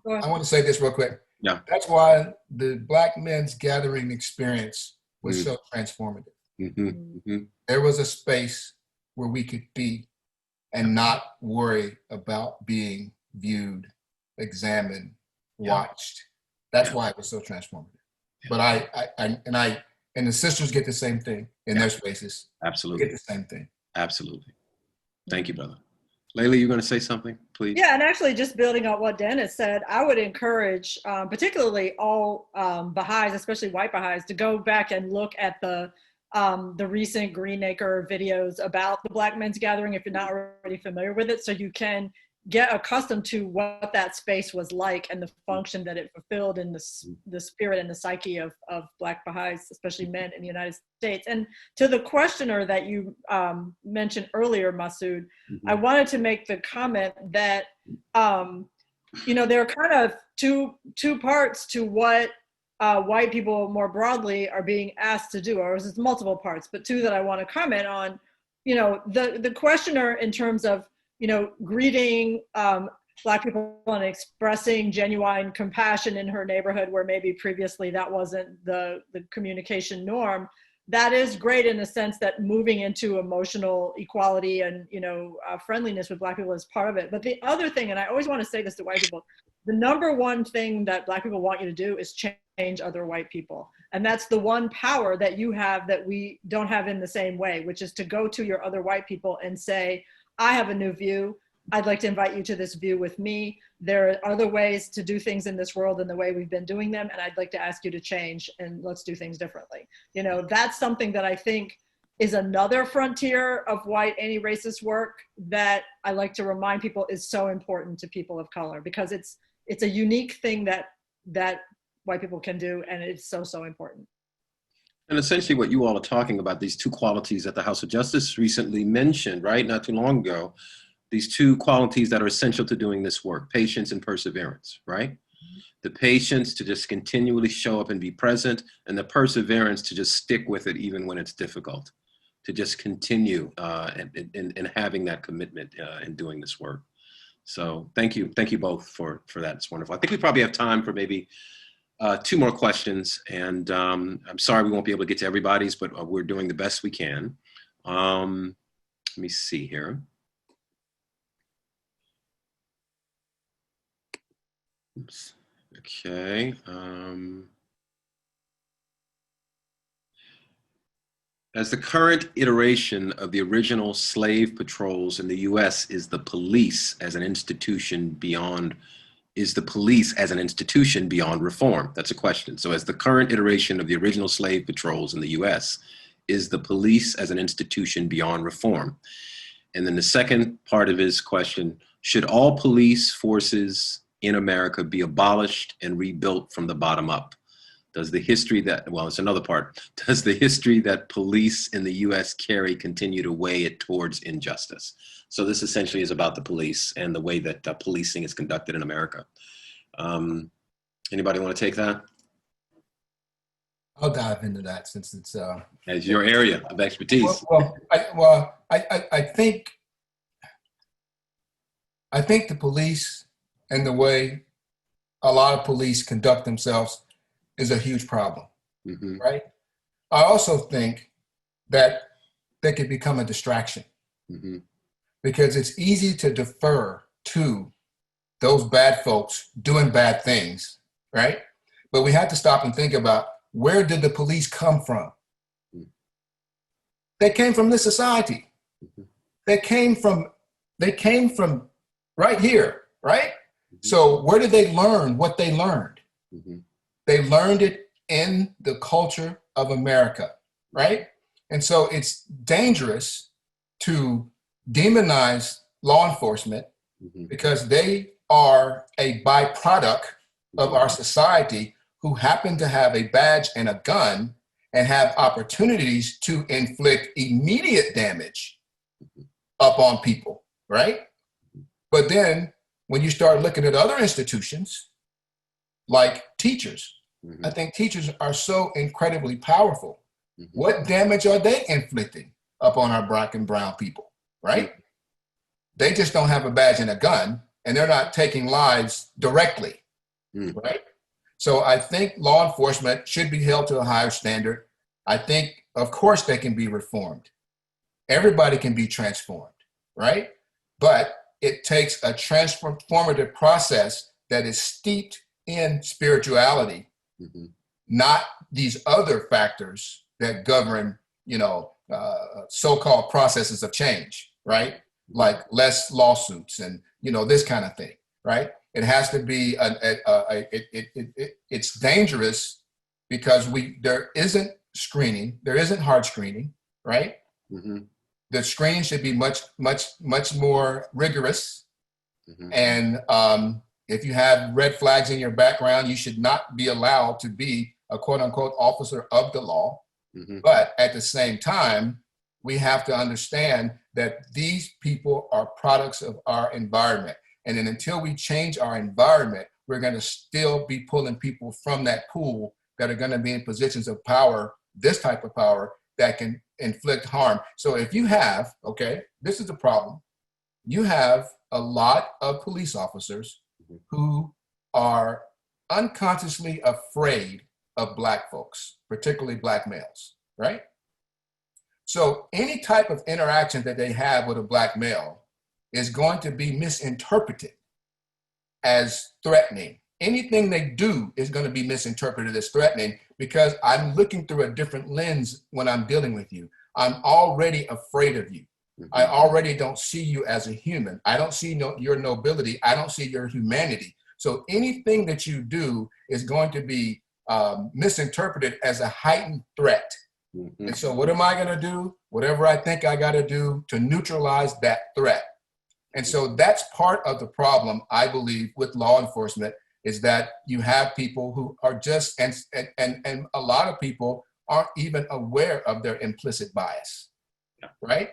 I want to say this real quick. Yeah. That's why the Black Men's Gathering experience was so transformative. Mm-hmm. Mm-hmm. There was a space where we could be and not worry about being viewed, examined, watched. That's why it was so transformative. But I and the sisters get the same thing in their spaces. Absolutely. Get the same thing. Absolutely. Thank you, brother. Layli, you're going to say something, please? Yeah, and actually just building on what Dennis said, I would encourage particularly all Baha'is, especially white Baha'is, to go back and look at the recent Greenacre videos about the Black Men's Gathering if you're not already familiar with it, so you can get accustomed to what that space was like and the function that it fulfilled in the spirit and the psyche of Black Baha'is, especially men in the United States. And to the questioner that you mentioned earlier, Masud, I wanted to make the comment that, there are kind of two parts to what white people more broadly are being asked to do, or it's multiple parts, but 2 that I want to comment on. The questioner in terms of greeting Black people and expressing genuine compassion in her neighborhood where maybe previously that wasn't the communication norm. That is great in the sense that moving into emotional equality and, friendliness with Black people is part of it. But the other thing, and I always want to say this to white people, the number one thing that Black people want you to do is change other white people. And that's the one power that you have that we don't have in the same way, which is to go to your other white people and say, I have a new view. I'd like to invite you to this view with me. There are other ways to do things in this world than the way we've been doing them. And I'd like to ask you to change and let's do things differently. That's something that I think is another frontier of white anti-racist work that I like to remind people is so important to people of color, because it's a unique thing that white people can do. And it's so, so important. And essentially what you all are talking about, these 2 qualities that the House of Justice recently mentioned, right, not too long ago, these 2 qualities that are essential to doing this work, patience and perseverance, right? The patience to just continually show up and be present, and the perseverance to just stick with it even when it's difficult, to just continue and having that commitment in doing this work. So thank you both for that. It's wonderful. I think we probably have time for maybe Two more questions, and I'm sorry we won't be able to get to everybody's, but we're doing the best we can. Let me see here. Oops. Okay. As the current iteration of the original slave patrols in the U.S. is the police as an institution beyond reform? That's a question. So as the current iteration of the original slave patrols in the U.S. is the police as an institution beyond reform? And then the second part of his question, should all police forces in America be abolished and rebuilt from the bottom up? Does the history that, well, it's another part. Does the history that police in the U.S. carry continue to weigh it towards injustice? So this essentially is about the police and the way that policing is conducted in America. Anybody want to take that? I'll dive into that since it's as your area of expertise. I think the police and the way a lot of police conduct themselves is a huge problem, right? I also think that they could become a distraction because it's easy to defer to those bad folks doing bad things, right? But we have to stop and think about, where did the police come from? They came from this society. They came from right here, right? So where did they learn what they learned? They learned it in the culture of America, right? And so it's dangerous to demonize law enforcement because they are a byproduct of our society who happen to have a badge and a gun and have opportunities to inflict immediate damage upon people, right? But then when you start looking at other institutions, like teachers, I think teachers are so incredibly powerful. What damage are they inflicting upon our Black and brown people, right? They just don't have a badge and a gun, and they're not taking lives directly, right? So I think law enforcement should be held to a higher standard. I think, of course, they can be reformed. Everybody can be transformed, right? But it takes a transformative process that is steeped in spirituality, not these other factors that govern, so-called processes of change, right? Like less lawsuits and, this kind of thing, right? It has to be, it's dangerous because there isn't screening, there isn't hard screening, right? The screening should be much more rigorous. And if you have red flags in your background, you should not be allowed to be a quote unquote officer of the law. But at the same time, we have to understand that these people are products of our environment. And then until we change our environment, we're going to still be pulling people from that pool that are going to be in positions of power, this type of power that can inflict harm. So if you have, this is the problem. You have a lot of police officers who are unconsciously afraid of Black folks, particularly Black males, right? So any type of interaction that they have with a Black male is going to be misinterpreted as threatening. Anything they do is going to be misinterpreted as threatening because I'm looking through a different lens when I'm dealing with you. I'm already afraid of you. I already don't see you as a human. I don't see your nobility. I don't see your humanity. So anything that you do is going to be misinterpreted as a heightened threat. And so what am I going to do? Whatever I think I got to do to neutralize that threat. And so that's part of the problem, I believe, with law enforcement, is that you have people who are just, and a lot of people aren't even aware of their implicit bias, right?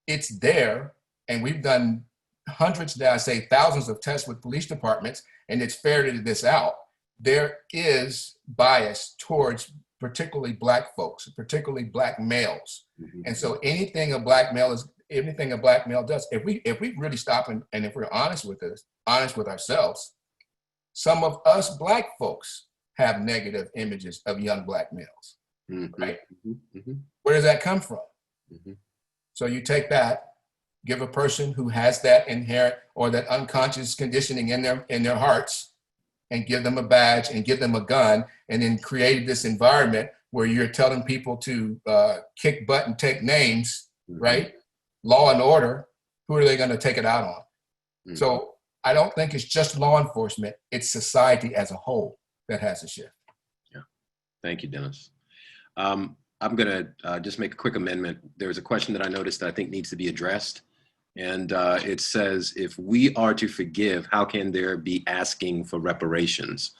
It's there, and we've done hundreds, dare I say, thousands of tests with police departments, and it's ferreted this out. There is bias towards particularly Black folks, particularly Black males. And so anything a Black male does, if we really stop and if we're honest with ourselves, some of us Black folks have negative images of young Black males, right? Mm-hmm. Where does that come from? Mm-hmm. So you take that, give a person who has that inherent or that unconscious conditioning in their hearts, and give them a badge and give them a gun, and then create this environment where you're telling people to kick butt and take names, right? Law and order. Who are they going to take it out on? Mm-hmm. So I don't think it's just law enforcement, it's society as a whole that has to shift. Yeah. Thank you, Dennis. I'm going to just make a quick amendment. There's a question that I noticed that I think needs to be addressed. And it says, if we are to forgive, how can there be asking for reparations?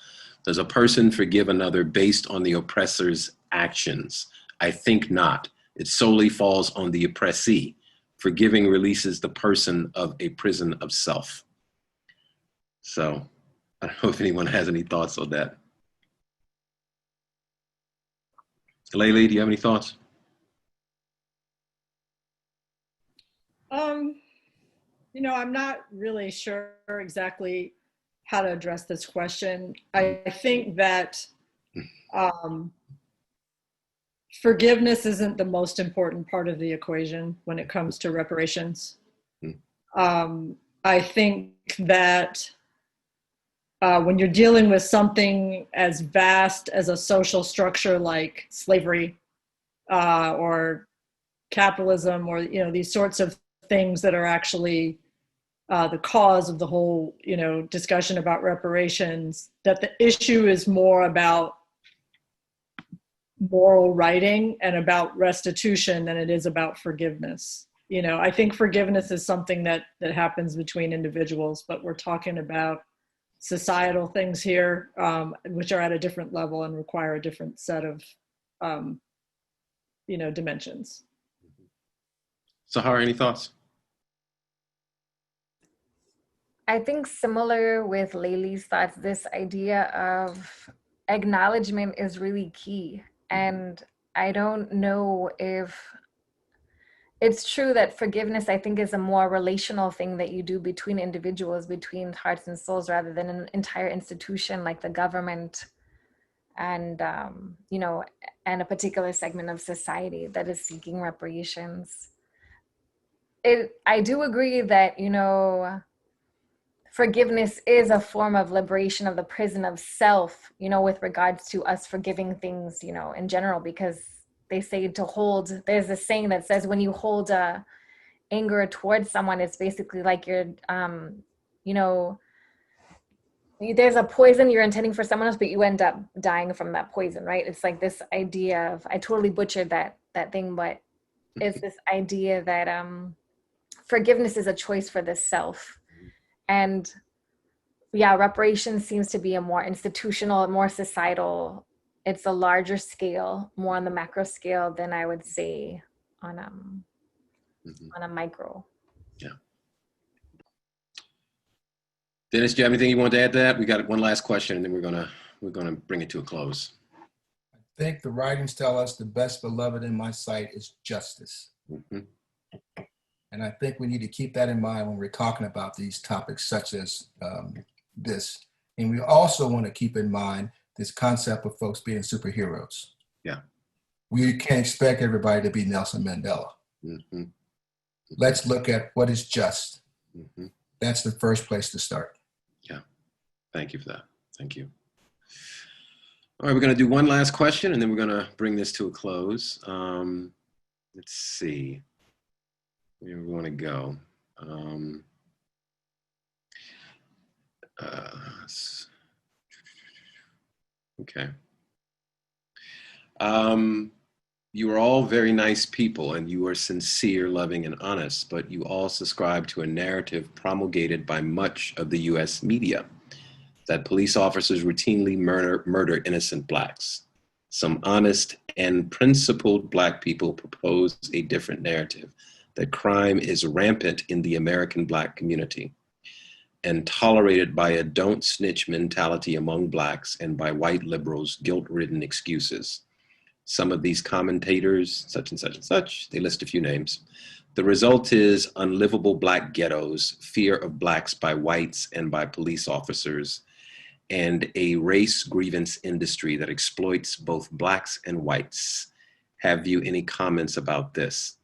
Does a person forgive another based on the oppressor's actions? I think not. It solely falls on the oppressee. Forgiving releases the person of a prison of self. So I don't know if anyone has any thoughts on that. Layli, do you have any thoughts? I'm not really sure exactly how to address this question. I think that forgiveness isn't the most important part of the equation when it comes to reparations. I think that when you're dealing with something as vast as a social structure like slavery or capitalism, or these sorts of things that are actually the cause of the whole discussion about reparations, that the issue is more about moral righting and about restitution than it is about forgiveness. I think forgiveness is something that happens between individuals, but we're talking about societal things here, which are at a different level and require a different set of dimensions. Sahar, any thoughts? I think similar with Layli's thoughts, this idea of acknowledgement is really key. And I don't know if it's true that forgiveness, I think, is a more relational thing that you do between individuals, between hearts and souls, rather than an entire institution like the government and, and a particular segment of society that is seeking reparations. I do agree that, forgiveness is a form of liberation of the prison of self, with regards to us forgiving things, in general, because they say there's a saying that says when you hold anger towards someone, it's basically like you're, there's a poison you're intending for someone else, but you end up dying from that poison, right? It's like this idea of, I totally butchered that thing, but it's this idea that forgiveness is a choice for the self. And yeah, reparations seems to be a more institutional, more societal, it's a larger scale, more on the macro scale than I would say on a micro. Yeah. Dennis, do you have anything you want to add to that? We got one last question, and then we're gonna bring it to a close. I think the writings tell us the best beloved in my sight is justice. And I think we need to keep that in mind when we're talking about these topics such as this. And we also want to keep in mind this concept of folks being superheroes. Yeah. We can't expect everybody to be Nelson Mandela. Let's look at what is just. That's the first place to start. Yeah. Thank you for that. Thank you. All right, we're going to do one last question, and then we're going to bring this to a close. Let's see. Where we want to go. Okay. You are all very nice people, and you are sincere, loving, and honest, but you all subscribe to a narrative promulgated by much of the US media that police officers routinely murder innocent Blacks. Some honest and principled Black people propose a different narrative, that crime is rampant in the American Black community and tolerated by a don't snitch mentality among Blacks and by white liberals' guilt-ridden excuses. Some of these commentators, such and such and such, they list a few names. The result is unlivable Black ghettos, fear of Blacks by whites and by police officers, and a race grievance industry that exploits both Blacks and whites. Have you any comments about this?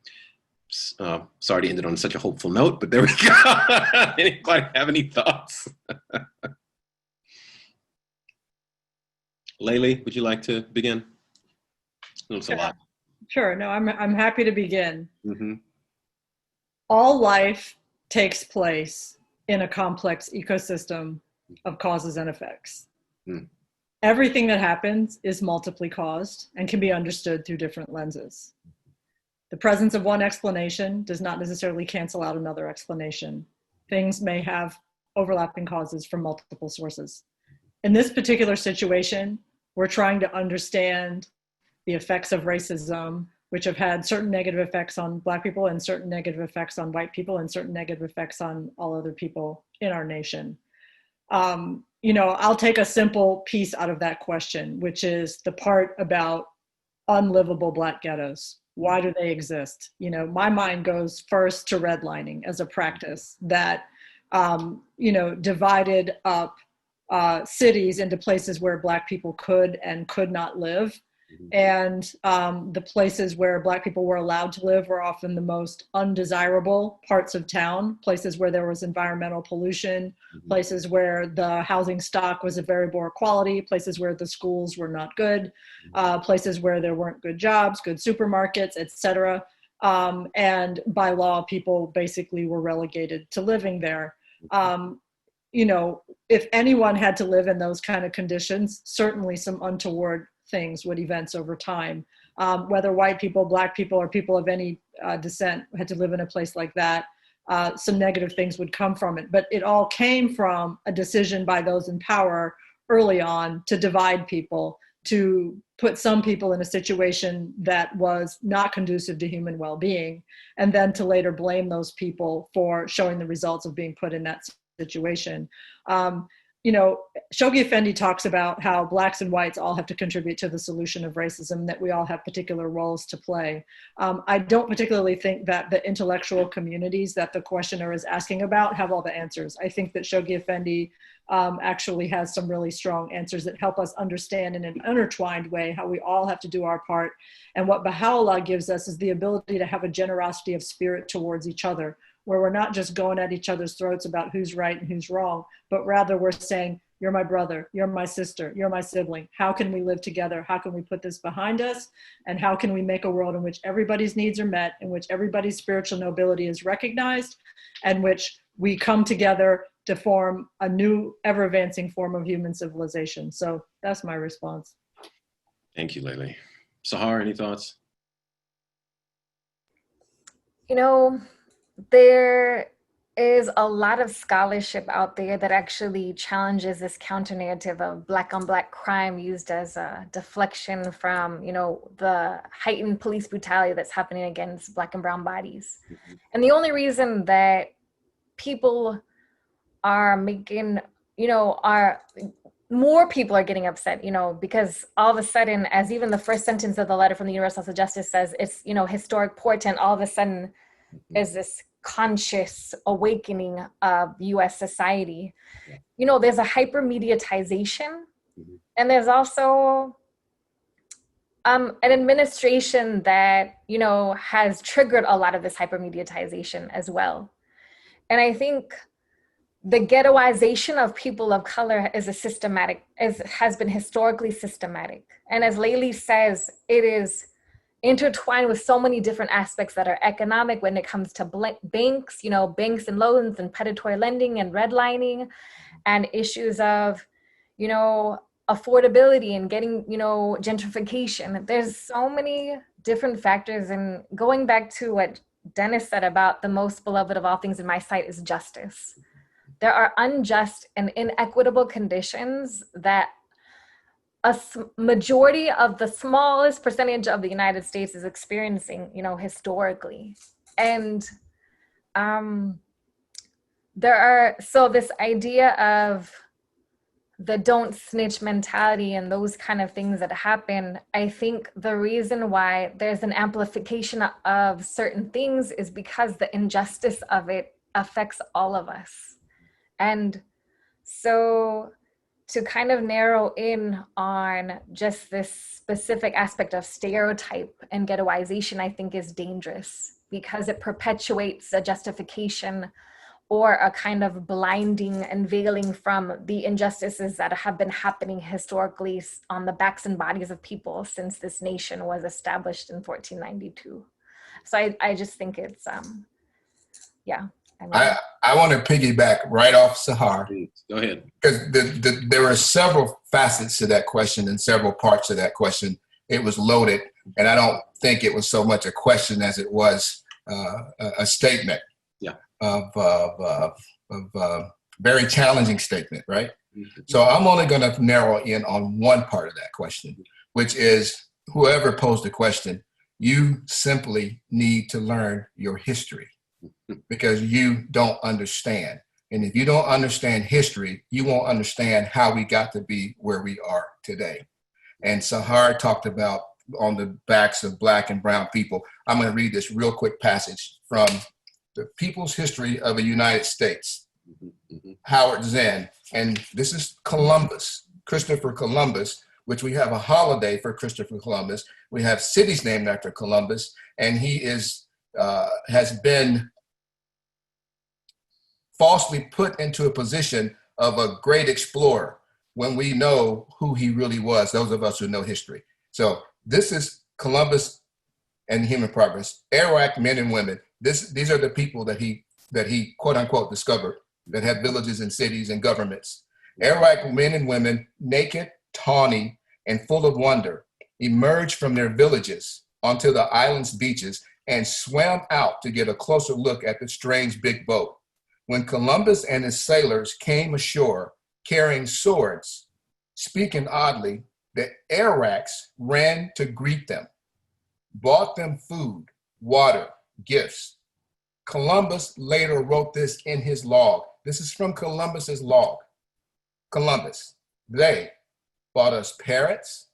Sorry to end it on such a hopeful note, but there we go. Anybody have any thoughts? Layli, would you like to begin? It's a lot. Sure. No, I'm happy to begin. Mm-hmm. All life takes place in a complex ecosystem of causes and effects. Mm. Everything that happens is multiply caused and can be understood through different lenses. The presence of one explanation does not necessarily cancel out another explanation. Things may have overlapping causes from multiple sources. In this particular situation, we're trying to understand the effects of racism, which have had certain negative effects on Black people and certain negative effects on white people and certain negative effects on all other people in our nation. I'll take a simple piece out of that question, which is the part about unlivable Black ghettos. Why do they exist? My mind goes first to redlining as a practice that, divided up cities into places where Black people could and could not live. And the places where Black people were allowed to live were often the most undesirable parts of town, places where there was environmental pollution, places where the housing stock was of very poor quality, places where the schools were not good, places where there weren't good jobs, good supermarkets, etc. And by law, people basically were relegated to living there. If anyone had to live in those kind of conditions, certainly some untoward things would events over time. Whether white people, Black people, or people of any descent had to live in a place like that, some negative things would come from it. But it all came from a decision by those in power early on to divide people, to put some people in a situation that was not conducive to human well-being, and then to later blame those people for showing the results of being put in that situation. Shoghi Effendi talks about how Blacks and whites all have to contribute to the solution of racism, that we all have particular roles to play. I don't particularly think that the intellectual communities that the questioner is asking about have all the answers. I think that Shoghi Effendi actually has some really strong answers that help us understand in an intertwined way how we all have to do our part. And what Baha'u'llah gives us is the ability to have a generosity of spirit towards each other, where we're not just going at each other's throats about who's right and who's wrong, but rather we're saying, you're my brother, you're my sister, you're my sibling. How can we live together? How can we put this behind us? And how can we make a world in which everybody's needs are met, in which everybody's spiritual nobility is recognized, and which we come together to form a new, ever-advancing form of human civilization? So that's my response. Thank you, Layli. Sahar, any thoughts? There is a lot of scholarship out there that actually challenges this counter narrative of Black on Black crime used as a deflection from, the heightened police brutality that's happening against Black and brown bodies. Mm-hmm. And the only reason that people are making, more people are getting upset, because all of a sudden, as even the first sentence of the letter from the Universal House of Justice says, it's, historic portent, all of a sudden is this conscious awakening of US society. There's a hyper-mediatization, and there's also an administration that, has triggered a lot of this hyper-mediatization as well. And I think the ghettoization of people of color is has been historically systematic. And as Layli says, it is intertwined with so many different aspects that are economic when it comes to banks, banks and loans and predatory lending and redlining, and issues of, affordability and getting, gentrification. There's so many different factors. And going back to what Dennis said about the most beloved of all things in my sight is justice. There are unjust and inequitable conditions that a majority of the smallest percentage of the United States is experiencing, historically. And so this idea of the don't snitch mentality and those kind of things that happen, I think the reason why there's an amplification of certain things is because the injustice of it affects all of us. And so to kind of narrow in on just this specific aspect of stereotype and ghettoization, I think is dangerous because it perpetuates a justification or a kind of blinding and veiling from the injustices that have been happening historically on the backs and bodies of people since this nation was established in 1492. So I just think it's, yeah. I want to piggyback right off Sahar. Go ahead. Because there were several facets to that question and several parts of that question. It was loaded, and I don't think it was so much a question as it was a statement. Yeah. Of very challenging statement, right? Mm-hmm. So I'm only going to narrow in on one part of that question, which is whoever posed the question, you simply need to learn your history because you don't understand. And if you don't understand history, you won't understand how we got to be where we are today. And Sahar talked about on the backs of Black and brown people. I'm going to read this real quick passage from The People's History of the United States, Howard Zinn. And this is Columbus, Christopher Columbus, which we have a holiday for Christopher Columbus. We have cities named after Columbus, and he has been falsely put into a position of a great explorer when we know who he really was, those of us who know history. So this is Columbus and human progress. Arawak men and women. These are the people that he quote unquote discovered that had villages and cities and governments. Arawak men and women, naked, tawny, and full of wonder, emerged from their villages onto the island's beaches and swam out to get a closer look at the strange big boat. When Columbus and his sailors came ashore carrying swords, speaking oddly, the Arawaks ran to greet them, bought them food, water, gifts. Columbus later wrote this in his log. This is from Columbus's log. Columbus, they bought us parrots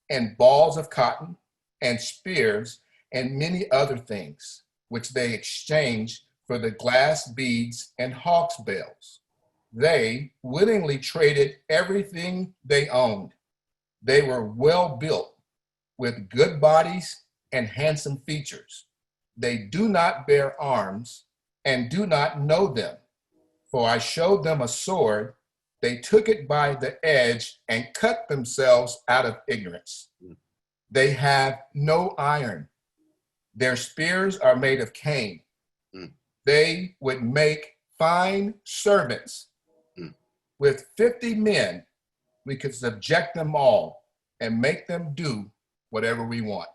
and balls of cotton and spears and many other things, which they exchanged for the glass beads and hawk's bells. They willingly traded everything they owned. They were well built with good bodies and handsome features. They do not bear arms and do not know them. For I showed them a sword. They took it by the edge and cut themselves out of ignorance. They have no iron. Their spears are made of cane. They would make fine servants. With 50 men, we could subject them all and make them do whatever we want.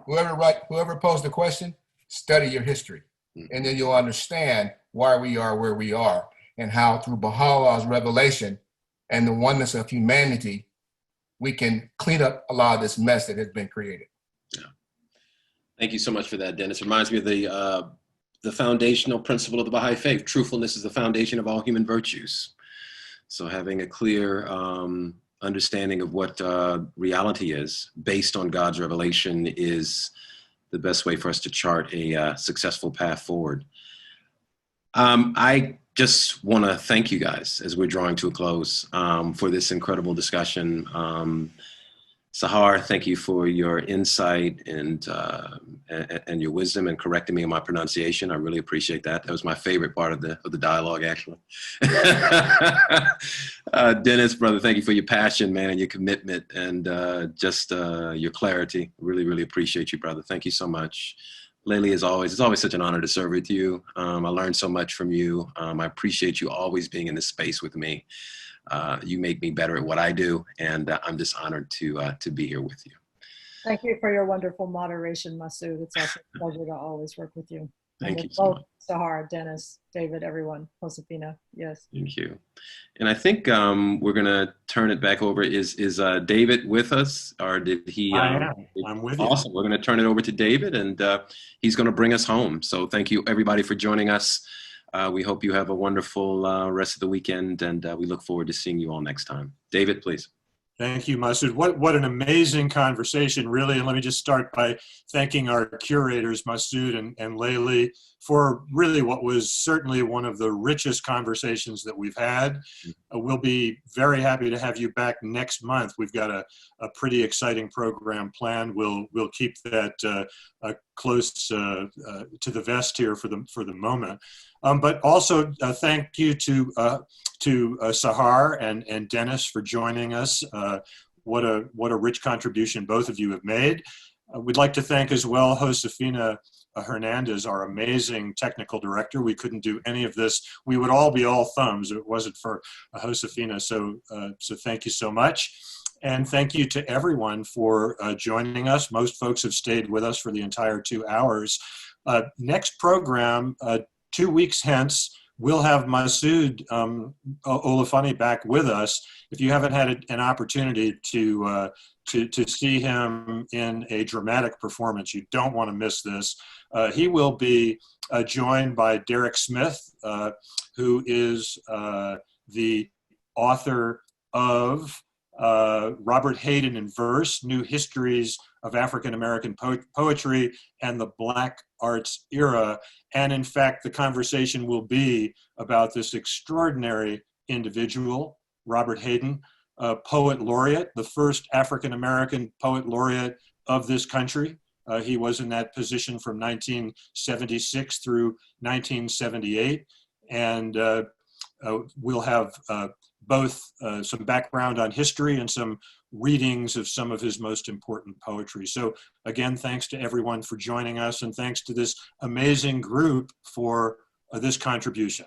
Whoever posed the question, study your history. And then you'll understand why we are where we are and how through Baha'u'llah's revelation and the oneness of humanity, we can clean up a lot of this mess that has been created. Yeah. Thank you so much for that, Dennis. It reminds me of the foundational principle of the Baha'i Faith. Truthfulness is the foundation of all human virtues. So having a clear understanding of what reality is based on God's revelation is the best way for us to chart a successful path forward. I just want to thank you guys as we're drawing to a close for this incredible discussion. Sahar, thank you for your insight and your wisdom and correcting me on my pronunciation. I really appreciate that. That was my favorite part of the dialogue, actually. Dennis, brother, thank you for your passion, man, and your commitment and just your clarity. Really, really appreciate you, brother. Thank you so much. Layli, as always, it's always such an honor to serve with you. I learned so much from you. I appreciate you always being in this space with me. You make me better at what I do, and I'm just honored to be here with you. Thank you for your wonderful moderation, Masud. It's also a pleasure to always work with you. Thank you so much. Sahar, Dennis, David, everyone, Josefina, yes. Thank you. And I think we're going to turn it back over. Is David with us, or did he? I am. I'm with you. Awesome. We're going to turn it over to David, and he's going to bring us home. So thank you, everybody, for joining us. We hope you have a wonderful rest of the weekend, and we look forward to seeing you all next time. David, please. Thank you, Masud. What an amazing conversation, really. And let me just start by thanking our curators, Masud and Layli, for really what was certainly one of the richest conversations that we've had. We'll be very happy to have you back next month. We've got a pretty exciting program planned. We'll keep that close to the vest here for the moment. But also thank you to Sahar and Dennis for joining us. What a rich contribution both of you have made. We'd like to thank as well Josefina Hernandez, our amazing technical director. We couldn't do any of this. We would all be all thumbs if it wasn't for Josefina. So thank you so much. And thank you to everyone for joining us. Most folks have stayed with us for the entire 2 hours. Next program, 2 weeks hence, we'll have Masud Olufani back with us. If you haven't had an opportunity to see him in a dramatic performance, you don't want to miss this. He will be joined by Derek Smith, who is the author of Robert Hayden in Verse, New Histories of African American Poetry and the Black Arts Era. And in fact, the conversation will be about this extraordinary individual, Robert Hayden, poet laureate, the first African American poet laureate of this country. He was in that position from 1976 through 1978. And we'll have both some background on history and some readings of some of his most important poetry. So again, thanks to everyone for joining us, and thanks to this amazing group for this contribution.